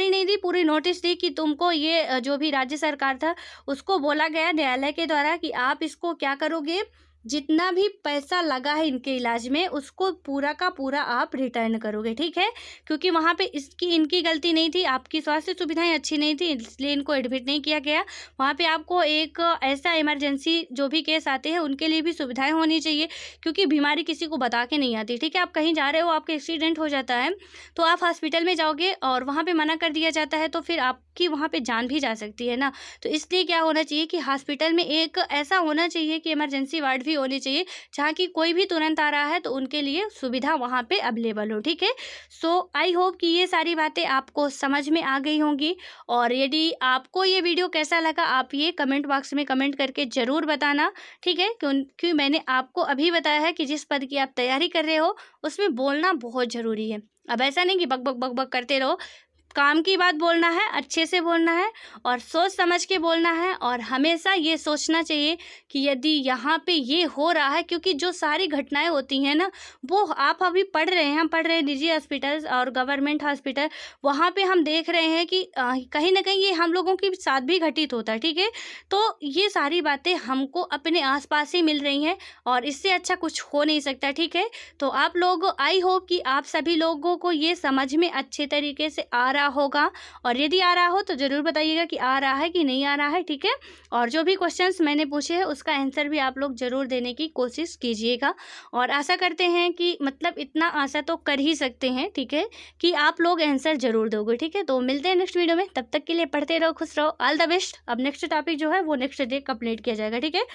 नहीं दी, पूरी नोटिस दी कि तुमको ये जो भी राज्य सरकार था उसको बोला गया न्यायालय के द्वारा कि आप इसको क्या करोगे, जितना भी पैसा लगा है इनके इलाज में उसको पूरा का पूरा आप रिटर्न करोगे, ठीक है। क्योंकि वहाँ पे इनकी गलती नहीं थी, आपकी स्वास्थ्य सुविधाएं अच्छी नहीं थी इसलिए इनको एडमिट नहीं किया गया। वहाँ पे आपको एक ऐसा इमरजेंसी जो भी केस आते हैं उनके लिए भी सुविधाएं होनी चाहिए, क्योंकि बीमारी किसी को बता के नहीं आती, ठीक है। आप कहीं जा रहे हो, आपका एक्सीडेंट हो जाता है तो आप हॉस्पिटल में जाओगे और वहाँ पर मना कर दिया जाता है तो फिर आपकी वहाँ पर जान भी जा सकती है ना। तो इसलिए क्या होना चाहिए कि हॉस्पिटल में एक ऐसा होना चाहिए कि इमरजेंसी वार्ड भी होनी चाहिए जहाँ की कोई भी तुरंत आ रहा है तो उनके लिए सुविधा वहाँ पे अवेलेबल हो, ठीक है। सो आई होप कि ये सारी बातें आपको समझ में आ गई होंगी। और यदि आपको ये वीडियो कैसा लगा आप ये कमेंट बॉक्स में कमेंट करके ज़रूर बताना, ठीक है। क्योंकि मैंने आपको अभी बताया है कि जिस पद की आप तैयारी कर रहे हो उसमें बोलना बहुत ज़रूरी है। अब ऐसा नहीं कि बक बक बक बक करते रहो, काम की बात बोलना है, अच्छे से बोलना है और सोच समझ के बोलना है। और हमेशा ये सोचना चाहिए कि यदि यहाँ पे ये हो रहा है, क्योंकि जो सारी घटनाएं होती हैं ना वो आप अभी पढ़ रहे हैं, हम पढ़ रहे हैं निजी हॉस्पिटल और गवर्नमेंट हॉस्पिटल, वहाँ पे हम देख रहे हैं कि कहीं ना कहीं ये हम लोगों के साथ भी घटित होता है, ठीक है। तो ये सारी बातें हमको अपने आसपास ही मिल रही हैं और इससे अच्छा कुछ हो नहीं सकता, ठीक है। तो आप लोग, आई होप कि आप सभी लोगों को ये समझ में अच्छे तरीके से आ रहा होगा, और यदि आ रहा हो तो ज़रूर बताइएगा कि आ रहा है कि नहीं आ रहा है, ठीक है। और जो भी क्वेश्चंस मैंने पूछे हैं उसका आंसर भी आप लोग ज़रूर देने की कोशिश कीजिएगा, और आशा करते हैं कि मतलब इतना आशा तो कर ही सकते हैं, ठीक है, कि आप लोग आंसर ज़रूर दोगे, ठीक है। तो मिलते हैं नेक्स्ट वीडियो में, तब तक के लिए पढ़ते रहो, खुश रहो, ऑल द बेस्ट। अब नेक्स्ट टॉपिक जो है वो नेक्स्ट डे कंप्लीट किया जाएगा, ठीक है।